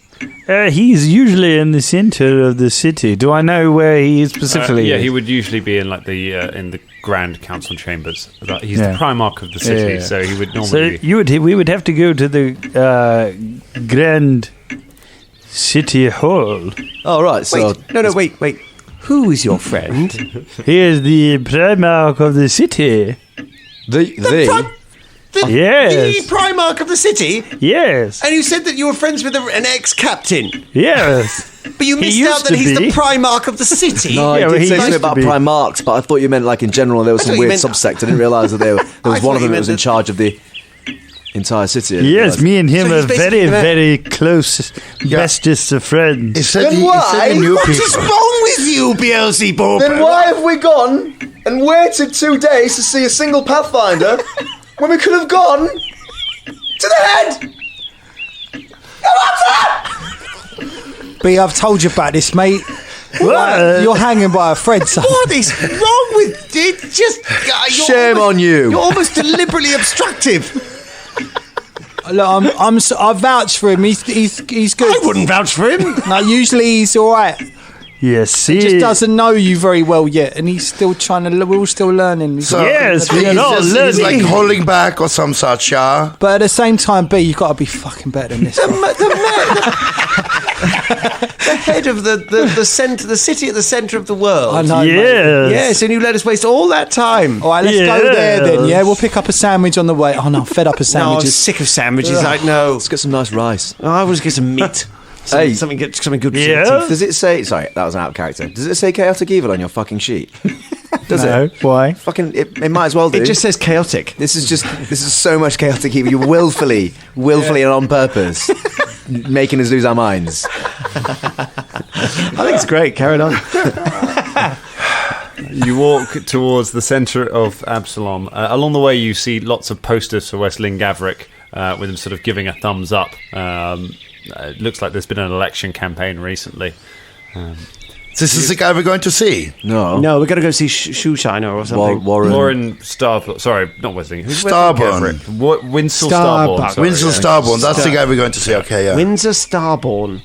He's usually in the center of the city. Do I know where he is specifically? yeah, he would usually be in like the Grand Council chambers. He's the Primarch of the city, so he would normally. So we would have to go to the Grand City Hall. Oh right. So Wait. Who is your friend? He is the Primarch of the city. Yes. The Primarch of the city? Yes. And you said that you were friends with an ex-captain. Yes. But you missed used out that to he's be. the Primarch of the city. No, Yeah, I well, did he say used something to about be. Primarchs, but I thought you meant like in general there was some thought you weird meant- subsect. I didn't realise that there was I one thought of you them that meant was in that- charge of the entire city. I didn't Yes, realise. me and him So are he's basically very, gonna- very close, bestest of friends. He said Then he why? said he knew What is people. wrong with you, Beelzeboob? Then why have we gone and waited 2 days to see a single Pathfinder when we could have gone to the head? B, I've told you about this, mate. You're hanging by a thread, son. What is wrong with it? Just Shame on you. You're almost deliberately obstructive. Look, I vouch for him. He's good. I wouldn't vouch for him. No, usually he's all right. Yes, He just doesn't know you very well yet, and he's still trying to. We're all still learning. So Yes, we he's, are all he's like learning. holding back or some such, yeah? But at the same time, B, you've got to be fucking better than this. The head of the centre, the city at the centre of the world. I know. Mate. Yes. Yes, and you let us waste all that time. All right, let's go there then. Yes. Yeah, we'll pick up a sandwich on the way. Oh no, I'm fed up of No, I'm sandwiches. sick of sandwiches. Like no, Let's get some nice rice. I always get some meat. Hey. Something good. Yeah. Does it say? Sorry, that was an out of character. Does it say chaotic evil on your fucking sheet? Does No, it? why? Fucking, it might as well do. It just says chaotic. This is so much chaotic evil. You're willfully and on purpose making us lose our minds. I think it's great. Carry on. You walk towards the centre of Absalom. Along the way, you see lots of posters for Westling Gavrick, with them sort of giving a thumbs up. It looks like there's been an election campaign recently. This is the guy we're going to see. No. No, we're going to go see Shoeshiner or something. Warren Starborn. Sorry, not Westling. Who's Starborn. Winsel Starbuck. Starborn. sorry, Winslow yeah. Starborn. That's the guy we're going to see. Okay, yeah. Windsor Starborn.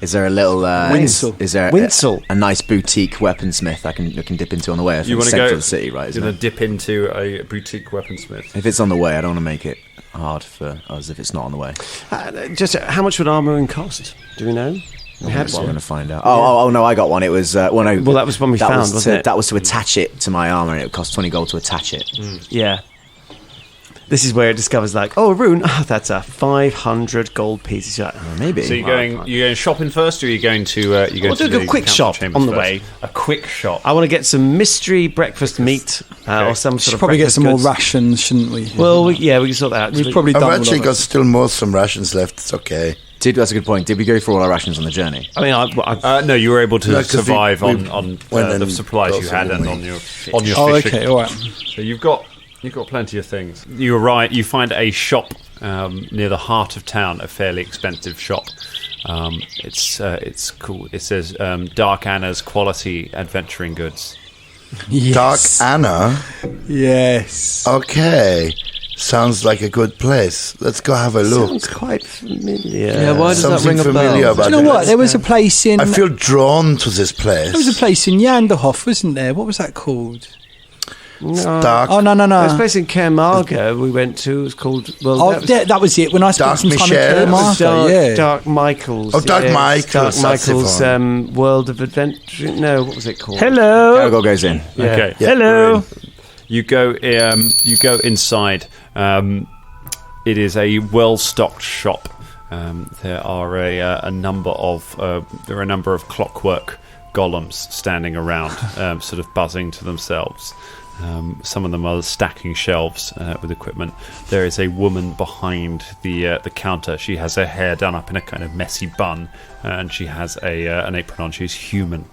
Is there a little Winsel. Is there Winsel. a nice boutique weaponsmith I can dip into on the way? I think You want to central go? of the city, right? You're Isn't going it? to dip into a boutique weaponsmith. If it's on the way, I don't want to make it hard for us if it's not on the way. Just how much would armouring cost? Do we know? We had We're one. going to find out. Oh, no, I got one. It was well, no. Well, that was one we found, wasn't it? That was to attach it to my armor, and it would cost 20 gold to attach it. Yeah. This is where it discovers, like, oh, a rune. Oh, that's a 500 gold piece. You're like, oh, Maybe. So you're going shopping first, or are you going to? You going We'll to do a the quick council shop chambers on the first? way. A quick shop. I want to get some mystery breakfast meat or some sort Should of probably get breakfast some more goods. rations, shouldn't we? Well, we can sort that out. We've probably I've done actually all got of it. still some rations left. It's okay. That's a good point. Did we go through all our rations on the journey? I mean, No, you were able to No, 'cause survive we on went the and supplies got you some, had and didn't we? on your Oh, fishing. okay, all right. So you've got plenty of things. You arrive. You find a shop near the heart of town. A fairly expensive shop. It's cool. It says Dark Anna's Quality Adventuring Goods. Dark Anna. Yes. Okay. Sounds like a good place. Let's go have a look. sounds quite familiar. Yeah, why does Something that ring a familiar bell? about Do you know it. what? There was a place in. I feel drawn to this place. There was a place in Yanderhof, wasn't there? What was that called? Dark. Oh no. There's a place in Caremarga we went to. It was called. Well, Oh, that was it. When I spent Dark some time Michel? in Caremarga, yeah. Dark Michael's. Oh, Dark Michael's, Dark that's the Michael's one. World of Adventure. No, what was it called? Hello. Caragol goes in. Yeah. Okay. Hello. You go inside. It is a well-stocked shop. There are a number of clockwork golems standing around, sort of buzzing to themselves. Some of them are stacking shelves with equipment. There is a woman behind the counter. She has her hair done up in a kind of messy bun, and she has an apron on. She's human.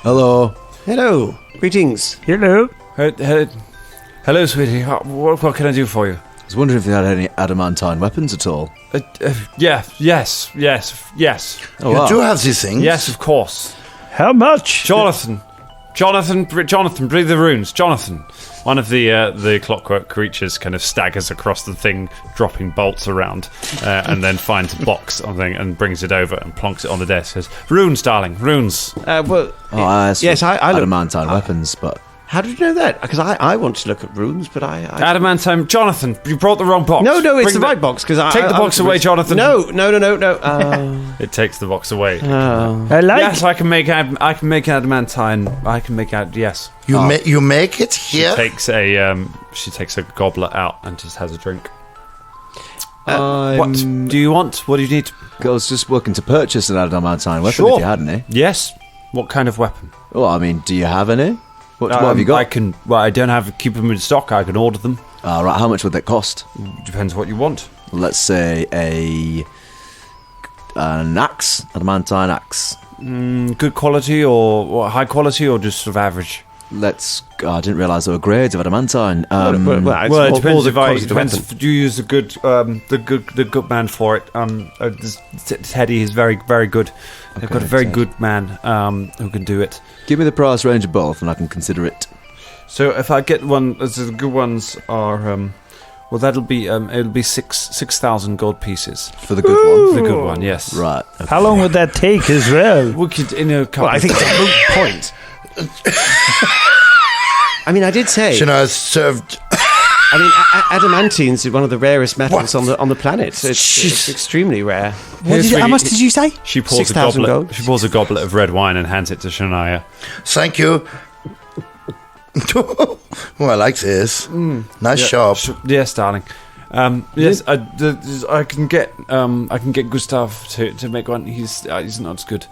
Hello. Hello. Greetings. Hello. Hello, sweetie. What can I do for you? I was wondering if they had any adamantine weapons at all. Yes. Oh, You do have these things. Yes, of course. How much? Jonathan, breathe the runes. Jonathan. One of the clockwork creatures kind of staggers across the thing, dropping bolts around, and then finds a box on the thing and brings it over and plonks it on the desk. Says, "Runes, darling, runes." Yes, I look. adamantine weapons, but How did you know that? Because I want to look at runes, but I Adamantine, Jonathan, you brought the wrong box. No, it's Bring the right box. Because Take the box away, Jonathan. No. It takes the box away. I like. Yes, I can make adamantine. I can make out. Yes. You make it here. She takes a goblet out and just has a drink. What do you want? What do you need? I was just looking to purchase an adamantine weapon Sure. if you had any. Yes. What kind of weapon? Well, I mean, do you have any? What have you got? I don't have keep them in stock. I can order them. Right, how much would that cost? Depends what you want. Let's say an axe, adamantine axe. Good quality or high quality or just sort of average? I didn't realise there were grades of adamantine. It depends if you use the good man for it. Teddy is very, very good. They've got a very good man who can do it. Give me the price range of both, and I can consider it. So if I get one, the good ones are it'll be 6,000 gold pieces For the good one? for the good one. Yes. Right. Okay. How long would that take as well? We could in a couple. I think it's a moot point. I mean, I did say. Shania served. I mean, adamantines is one of the rarest metals on the planet. It's extremely rare. How much did you say? She pours 6,000 a goblet. gold. She pours a goblet of red wine and hands it to Shania. Thank you. Oh, I like this. Nice shop. Yes, darling. Yes, I can get Gustav to make one. He's not as good.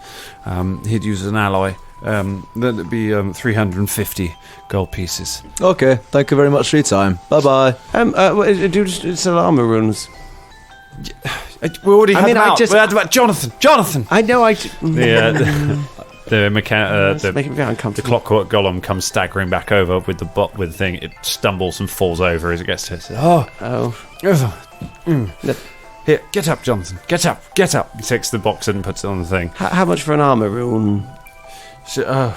He'd use an alloy. That'd be 350 gold pieces. Okay, thank you very much for your time. Bye-bye. Do sell armor runes. We already had them I out. just- We had them out. Jonathan. I know. The It's making me very the uncomfortable. clockwork golem comes staggering back over with the thing. It stumbles and falls over as it gets to it. Here, get up, Jonathan. Get up. He takes the box and puts it on the thing. How much for an armor rune? So,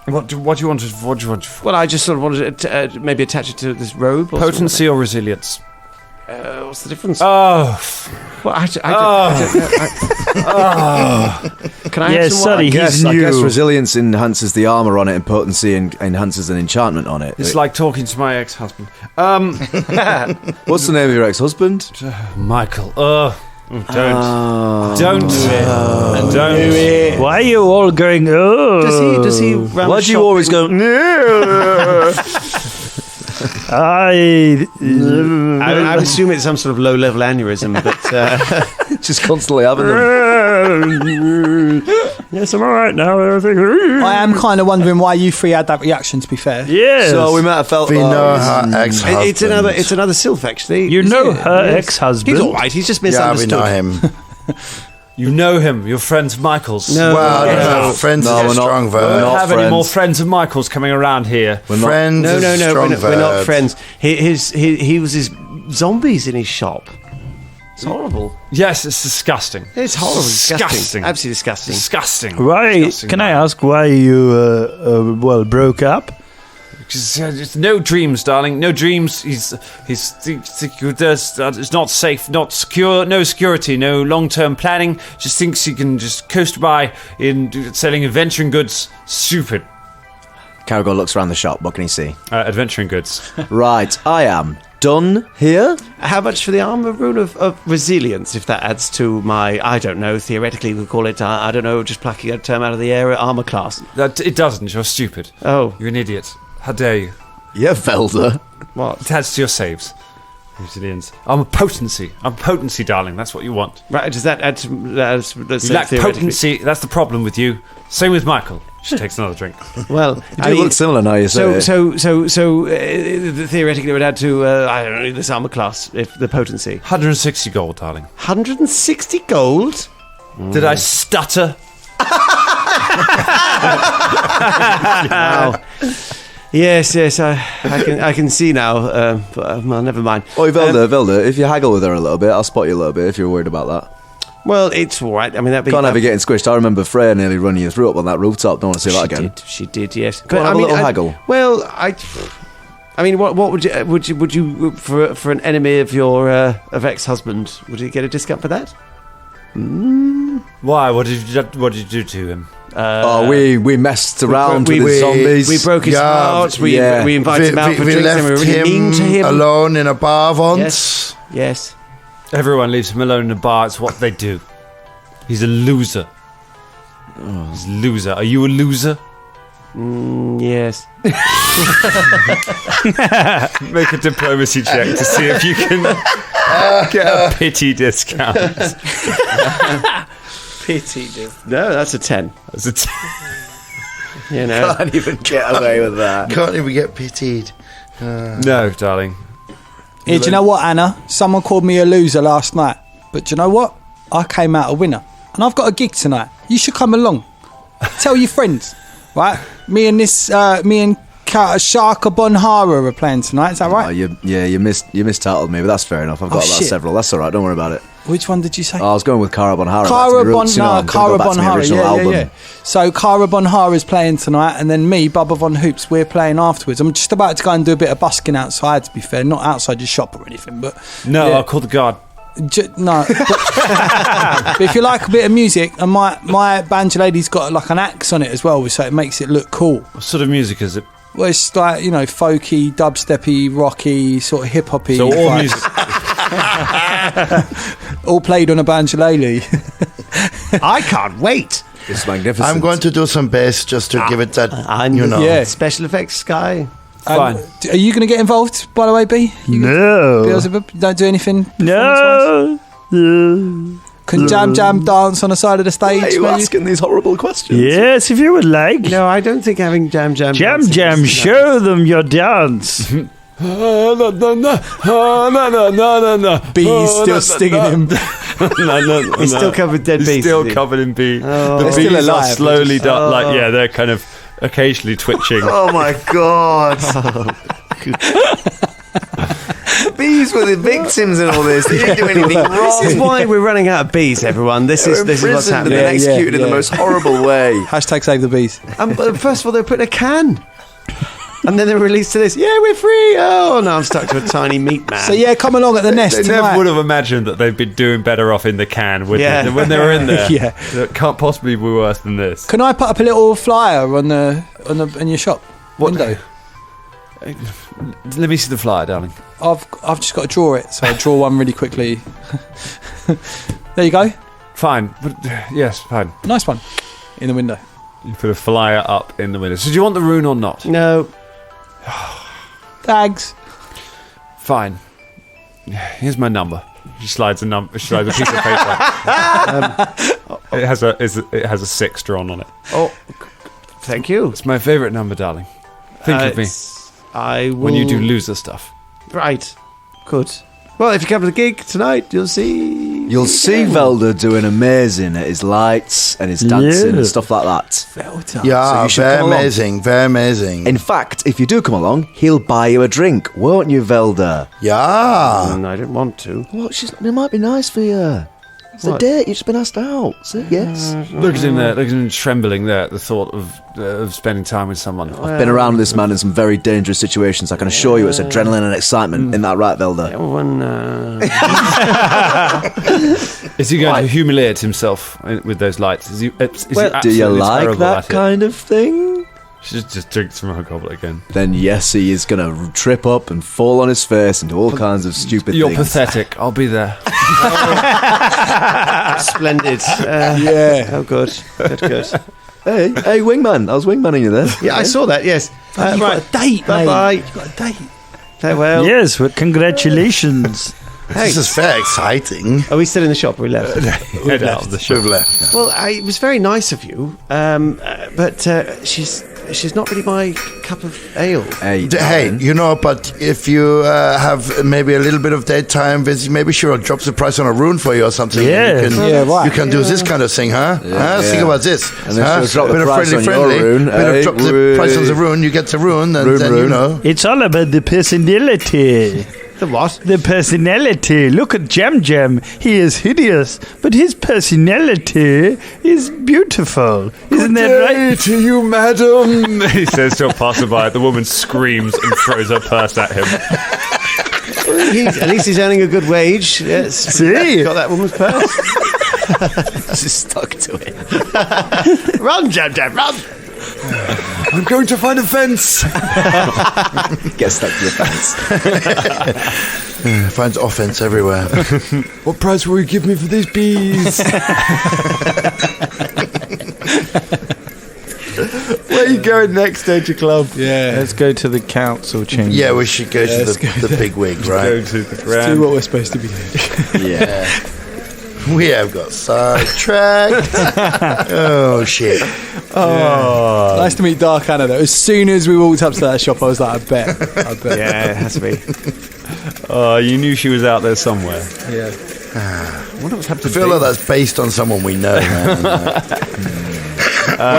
what do you want? What do you want? Well, I just sort of wanted to maybe attach it to this robe. Or Potency or resilience? something. What's the difference? Oh, Well, I don't know. Can I have Yes, some sorry, wine? he's I new. guess resilience enhances the armour on it, and potency enhances an enchantment on it. it's like talking to my ex-husband. What's the name of your ex-husband? Michael. Don't. Why are you all going? Oh, Does he run Why a do you shop always go? I I assume it's some sort of low-level aneurysm, but Just constantly having them. Yes, I'm all right now. I am kind of wondering why you three had that reaction, to be fair. Yes. So we might have felt. We know her ex-husband. it's another sylph actually. You know her Yes. ex-husband. He's all right. He's just Yeah, we misunderstood. know him. You know him. You're friends of Michael's. No. Well, friends No, is a we're not. strong We verb. don't not have any more friends. friends of Michael's coming around here. Friends No, is a we're strong not, verb. we're not friends. He was his zombies in his shop. It's horrible. Yes, it's disgusting. It's horrible. Disgusting. Absolutely disgusting. Disgusting. Why? Disgusting, Can I man. ask why you broke up? Just no dreams, darling. No dreams. It's not safe, not secure, no security, no long-term planning. Just thinks he can just coast by in selling adventuring goods. Stupid. Caragor looks around the shop. What can he see? Adventuring goods. Right, I am done here. How much for the armor rune of resilience, if that adds to my, I don't know, theoretically we call it, I don't know, just plucking a term out of the air, armor class. It doesn't. You're stupid. Oh, You're an idiot. How dare you? Yeah, Velda. what? It adds to your saves. Resilience. I'm a potency, darling. That's what you want. Right, does that add to, let's You say lack theoretically- potency. That's the problem with you. Same with Michael. She takes another drink. Well, You do look similar now you say so, it. theoretically it would add to, I don't know, this armor class, if the potency. 160 gold, darling. 160 gold? Did I stutter? Wow. Yes, I can see now. But well, never mind. Oi, Velda, if you haggle with her a little bit, I'll spot you a little bit if you're worried about that. Well, it's all right. I mean, that'd be... Can't have you getting squished. I remember Freya nearly running you through up on that rooftop. Don't want to see that again. She did, yes. Go on, have a little haggle. Well, I mean, what would you for an enemy of your of ex-husband? Would you get a discount for that? Why? What did you do to him? We messed around with the zombies. We broke his heart. We invited him out for drinks and we were really mean to him. Alone in a bar once. Yes. Everyone leaves him alone in a bar. It's what they do. He's a loser. He's a loser. Are you a loser? Yes. Make a diplomacy check to see if you can get a pity discount. Pity. No, that's a 10. That's a 10. You know. Can't even get away with that. Can't even get pitied. No, darling. Yeah, do you know what, Anna? Someone called me a loser last night. But do you know what? I came out a winner. And I've got a gig tonight. You should come along. Tell your friends. Right? Me and Sharka Bonhara are playing tonight. Is that right? Oh, you mistitled me, but that's fair enough. I've got about several. That's all right. Don't worry about it. Which one did you say? I was going with Cara Bonhara. Cara Bonhara, yeah. So Cara Bonhara is playing tonight, and then me, Bubba Von Hoops, we're playing afterwards. I'm just about to go and do a bit of busking outside, to be fair. Not outside your shop or anything, but... No, yeah. I'll call the guard. No. But if you like a bit of music, and my banjo lady's got like an axe on it as well, so it makes it look cool. What sort of music is it? Well, it's like, you know, folky, dubsteppy, rocky, sort of hip-hoppy. So all music... all played on a banjolele. I can't wait. It's magnificent. I'm going to do some bass just to give it that, Yeah. Special effects guy. Fine. Are you going to get involved, by the way, B? No. Beelzeboob, don't do anything? No. Can Jam dance on the side of the stage? Why are you asking these horrible questions? Yes, if you would like. No, I don't think having Jam. Jam, show them your dance. No. B's still stinging him. No. He's still covered with dead bees. He's still covered in bee. Oh. The They're bees still are alive, slowly, they're they're kind of occasionally twitching. Oh my god. Bees were the victims in all this. They didn't do anything wrong. This is why we're running out of bees, everyone. This is what's happening. And executed in the most horrible way. Hashtag save the bees. But first of all, they put a can. And then they were released to this. Yeah, we're free. Oh, no, I'm stuck to a tiny meat man. So yeah, come along at the nest They tonight. never would have imagined that they'd been doing better off in the can, would Yeah. they? When they were in there. Yeah. It can't possibly be worse than this. Can I put up a little flyer on your shop window? Let me see the flyer, darling. I've just got to draw it, so I draw one really quickly. There you go. Fine. But, yes, fine. Nice one. In the window. You put a flyer up in the window. So do you want the rune or not? No. Thanks. Fine. Here's my number. She slides a piece of paper. It has a 6 drawn on it. Oh, thank you. It's my favourite number, darling. Think of me I will... when you do loser stuff. Right. Good. Well, if you come to the gig tonight, you'll see... You'll see Velda doing amazing at his lights and his dancing and stuff like that. Yeah, So you should very come along. amazing, very amazing. In fact, if you do come along, he'll buy you a drink, won't you, Velda? Yeah. I didn't want to. Well, it might be nice for you. It's a date. You've just been asked out. Say yes. Look at him there. Look at him trembling there at the thought of spending time with someone. I've been around this man in some very dangerous situations. I can assure you it's adrenaline and excitement. Isn't that right, Velda? Is he going to humiliate himself with those lights? Is he Do you absolutely like terrible that at it? kind of thing? She just drinks from her goblet again. Then yes, he is going to trip up and fall on his face and do all kinds of stupid You're things. pathetic. I'll be there. Splendid. Yeah. Oh, good. Good. Hey, wingman. I was wingmanning you there. Yeah, I saw that, yes. You've got a date, mate. Bye-bye. You've got a date. Farewell. Yes, well, congratulations. This is very exciting. Are we still in the shop? We left. Head out of the shop. We've left. Well, it was very nice of you, but she's she's not really my cup of ale. Hey, but if you have maybe a little bit of daytime visit, maybe she'll drop the price on a rune for you or something. Yeah. You can do this kind of thing, huh? Think about this. And then she'll drop the price on your rune. Drop the price on the rune, you get the rune, and then you know. It's all about the personality. The what? The personality. Look at Jam Jam. He is hideous, but his personality is beautiful. Isn't that right? To you, madam, he says to a passerby. The woman screams and throws her purse at him. At least he's earning a good wage. Yes. See? Got that woman's purse. Just stuck to it. Run, Jam Jam, run! I'm going to find a fence. Get stuck to the fence. Finds offense everywhere. What price will you give me for these bees? Where are you going next, Danger Club? Yeah. Let's go to the council chamber. Yeah, we should go to the big wig, Go right? to the Do ground. what we're supposed to be doing. Yeah. We have got sidetracked. Oh, shit. Nice to meet Dark Anna, though. As soon as we walked up to that shop, I was like, I bet. Yeah, it has to be. You knew she was out there somewhere. Yeah. I wonder what's happened I to feel like Dave. that's based on someone we know, man.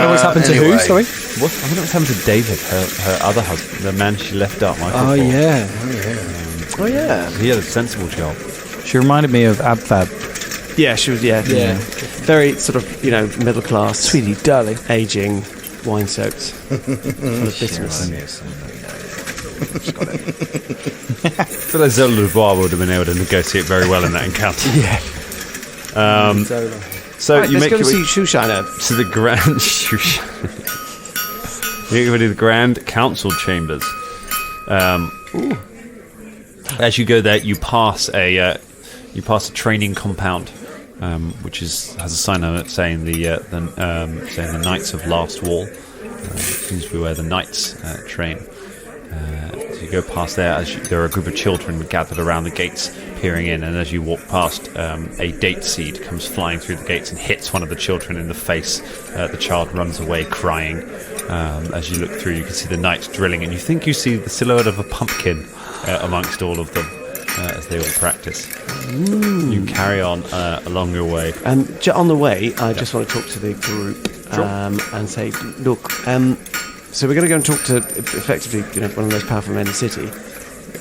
What's happened to anyway. who, sorry? I wonder what's happened to David, her other husband, the man she left out Michael Oh, for. yeah. Oh, yeah. He had a sensible job. She reminded me of Abfab. Yeah, she was, yeah. Very sort of, middle class. Sweetie, darling. Aging, wine soaked. Full of bitterness. I feel like Zola Dubois would have been able to negotiate very well in that encounter. Yeah. So Right, you let's make go your and way see Shoeshiner. to the grand you make your way to the Grand Council chambers. As you go there, you pass a training compound, which has a sign on it saying the Knights of Last Wall. Seems to be where the knights train. So you go past there. There are a group of children gathered around the gates, peering in, and as you walk past, a date seed comes flying through the gates and hits one of the children in the face. The child runs away crying. As you look through, you can see the knights drilling, and you think you see the silhouette of a pumpkin amongst all of them as they all practice. You carry on along your way. On the way, I just want to talk to the group and say, look, so we're going to go and talk to, effectively, one of the most powerful men in the city.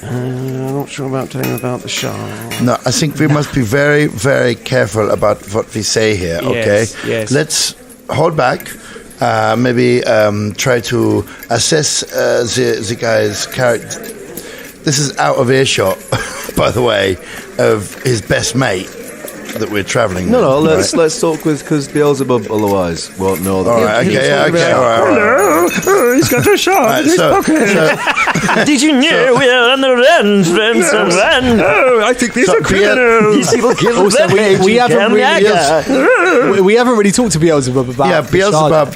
I'm not sure about telling them about the Shah. No, I think we must be very, very careful about what we say here, okay? Yes. Let's hold back. Maybe try to assess the guy's character. This is out of earshot, by the way, of his best mate that we're travelling with. No, let's talk with, because Beelzeboob otherwise won't know that. All right, okay, all right. Oh, he's got a shot in his pocket. Did you know we're on the run from someone? Oh, I think these are criminals. These people kill Also, we haven't really talked to Beelzebub about. Yeah, Beelzebub.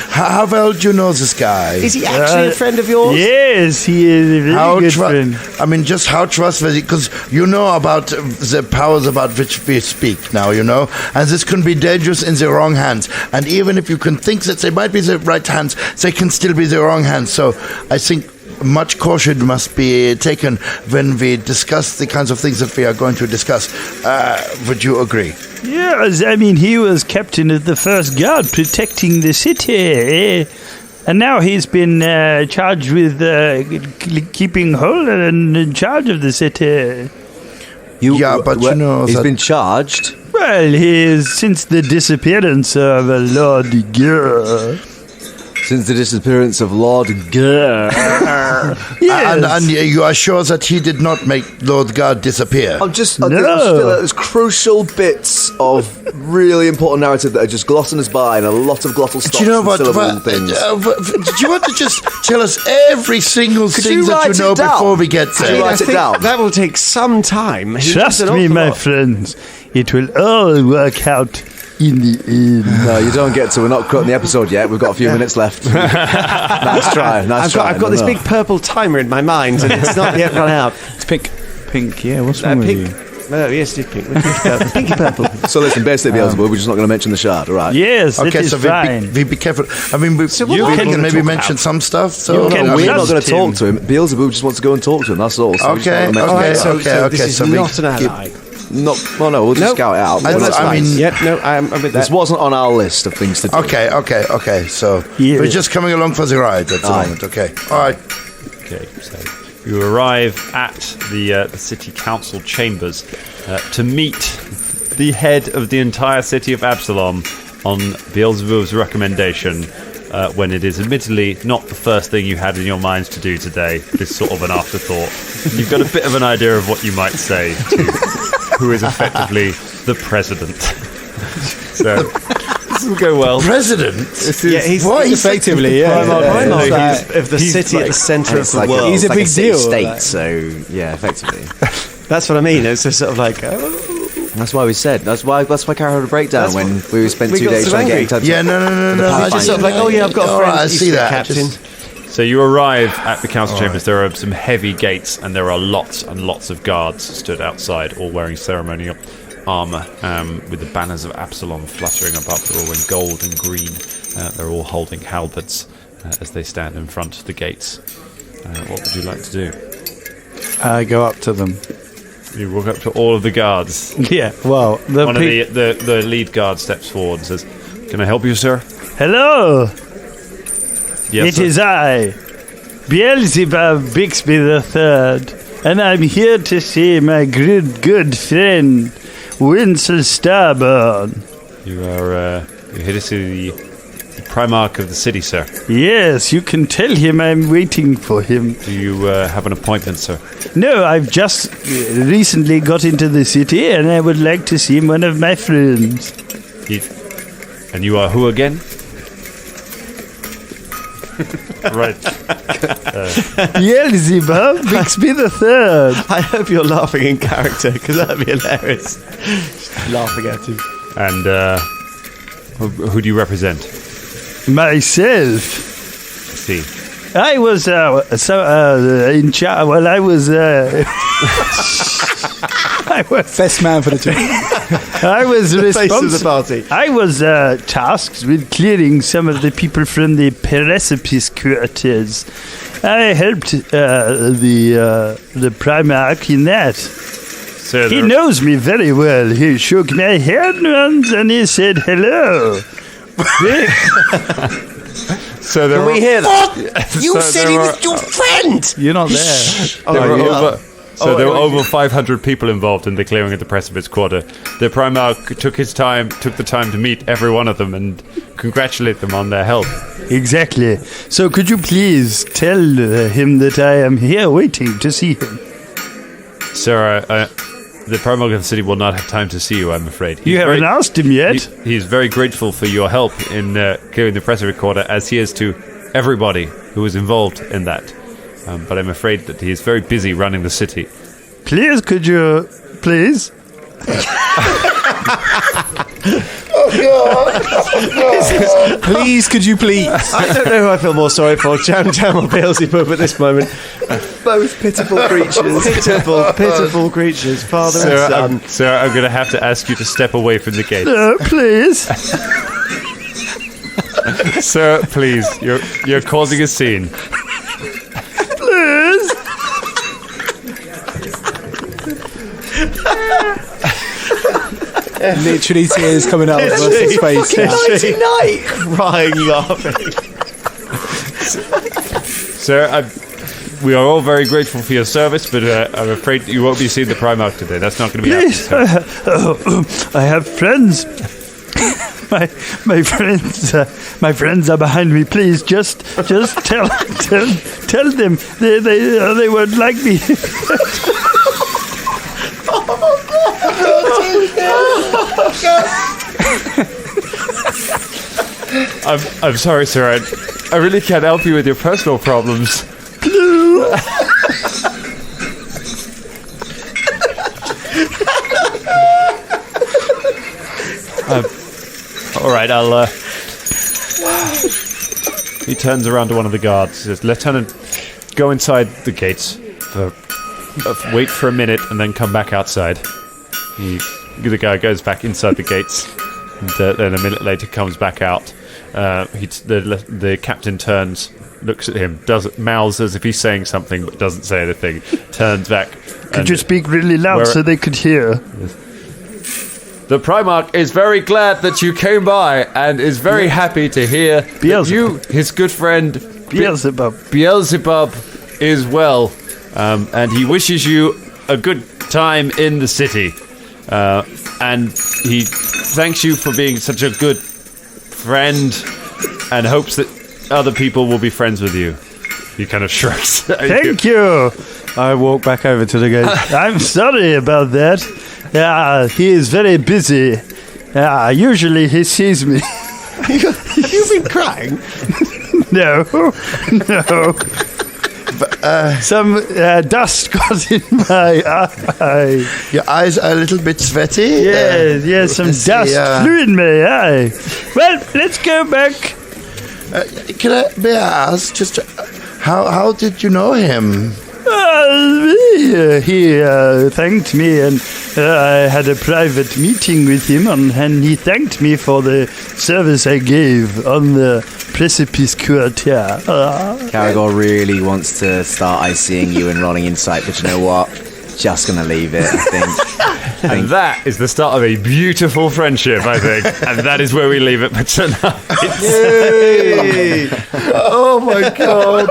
How well do you know this guy? Is he actually a friend of yours? Yes, he is a very good friend. I mean, just how trustworthy, because you know about the powers about which we speak now, and this can be dangerous in the wrong hands. And even if you can think that they might be the right hands, they can still be the wrong hands. So I think much caution must be taken when we discuss the kinds of things that we are going to discuss. Would you agree? Yes, I mean, he was captain of the first guard protecting the city. And now he's been charged with keeping hold and in charge of the city. He's been charged. Well, since the disappearance of Lord Gurr. Since the disappearance of Lord Gurr. Yes. And you are sure that he did not make Lord Guard disappear? I just feel like there's crucial bits of really important narrative that are just glossing us by, and a lot of glottal stops Do you know what? and syllable things. Do you want to just tell us every single thing you that write you know it down? before we get Could you there? write it down? That will take some time. Trust me, my friends, it will all work out in the end. No, you don't get to. We're not cutting the episode yet. We've got a few minutes left. Nice try. I've got this big purple timer in my mind, and it's not yet run out. It's pink. Pink, yeah, what's wrong with you? Oh, yes, it's pink. Pinky purple. So listen, basically, Beelzeboob, we're just not going to mention the shard, all right? Yes, it Okay, is so fine. be careful. I mean, we what can are you gonna maybe talk mention about? some stuff. So You can I We're mean, not going to Trust him. talk to him. Beelzeboob just wants to go and talk to him, that's all. So we just Okay, not gonna All mention right, the so, shard. so okay, this is so we not an ally. Well, no, we'll just Nope. scout it out. I- Well, that's I fine. mean- Yep, no, I'm with This that. wasn't on our list of things to do. Okay. So Yeah. we're just coming along for the ride at the Aye. moment. Okay. All right. Okay, so you arrive at the city council chambers to meet the head of the entire city of Absalom on Beelzeboob's recommendation. When it is admittedly not the first thing you had in your minds to do today, it's sort of an afterthought. You've got a bit of an idea of what you might say to who is effectively the president. So this will go well. President. Yeah, he's Effectively, yeah. Primarch of the he's city at the centre of It's the like world. He's a it's like big city deal, state, like- so yeah, effectively. That's what I mean. It's just sort of like, That's why we said. That's why Carol had a breakdown That's when we spent we 2 got days so trying to get angry. in touch. Yeah, no. I just sort of like, oh yeah, I've got a All friend. right, I he's see the that. captain. So you arrive at the council chambers. There are some heavy gates, and there are lots and lots of guards stood outside, all wearing ceremonial armor, with the banners of Absalom fluttering above. They're all in gold and green. They're all holding halberds as they stand in front of the gates. What would you like to do? I go up to them. You walk up to all of the guards. Yeah, well, One of the lead guard steps forward and says, "Can I help you, sir?" Hello, Yes, it sir. is I, Beelzebub Bixby III, and I'm here to see my good friend, Winsel Starburn. You are you're here to see the Primarch of the city, sir. Yes, you can tell him I'm waiting for him. Do you have an appointment, sir? No, I've just recently got into the city and I would like to see one of my friends. And you are who again? Right. Beelzebub Bixby III. I hope you're laughing in character because that'd be hilarious. Laughing at him. And who do you represent? Myself. See. I was in charge. Well, I was. I was. Best man for the team. I was Face of the responsible. party. I was tasked with clearing some of the people from the precipice quarters. I helped the Primarch in that. So He knows me very well. He shook my hand once and he said hello. So there Can we hear that? You So said there he were- was your friend. You're not there. there were over 500 people involved in the clearing of the precipice quarter. The Primarch took the time to meet every one of them and congratulate them on their help. Exactly. So could you please tell him that I am here waiting to see him? Sir, the Primarch of the city will not have time to see you, I'm afraid. You haven't asked him yet. He is very grateful for your help in clearing the precipice quarter, as he is to everybody who was involved in that. But I'm afraid that he is very busy running the city. Please, could you... Please? Please, could you please? I don't know who I feel more sorry for, Jam Jam or Beelzeboob at this moment. Both pitiful creatures. Pitiful creatures, father and son. Sir, I'm going to have to ask you to step away from the gate. Please? Sir, please, you're causing a scene. Please? Literally tears coming out of Russell's face. now. Crying, laughing. Sir, we are all very grateful for your service, but I'm afraid you won't be seeing the Primarch today. That's not going to be Please? happening, sir. I have friends. My friends are behind me. Please, just tell them they won't like me. I'm sorry, sir. I really can't help you with your personal problems. All right, I'll. He turns around to one of the guards. He says, "Lieutenant, go inside the gates. Wait for a minute and then come back outside." The guy goes back inside the gates, and then a minute later comes back out. The captain turns, looks at him, mouths as if he's saying something, but doesn't say anything. Turns back. Could you speak really loud so they could hear? The Primarch is very glad that you came by and is very happy to hear that you, his good friend Beelzeboob, is well, and he wishes you a good time in the city, and he thanks you for being such a good friend and hopes that other people will be friends with you. He kind of shrugs. Thank you. I walk back over to the gate. I'm sorry about that. He is very busy. Usually he sees me. You've been crying? No. Some dust got in my eye. Your eyes are a little bit sweaty? Yes, some dust flew in my eye. Well, let's go back. May I ask, just how did you know him? He thanked me, and I had a private meeting with him, and he thanked me for the service I gave on the precipice court. Caragor really wants to start ICing you and rolling insight, but you know what? Just gonna leave it, I think. And that is the start of a beautiful friendship, I think. And that is where we leave it for tonight. Yay! Oh my god!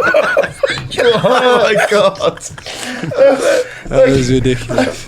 Oh my god! That was ridiculous.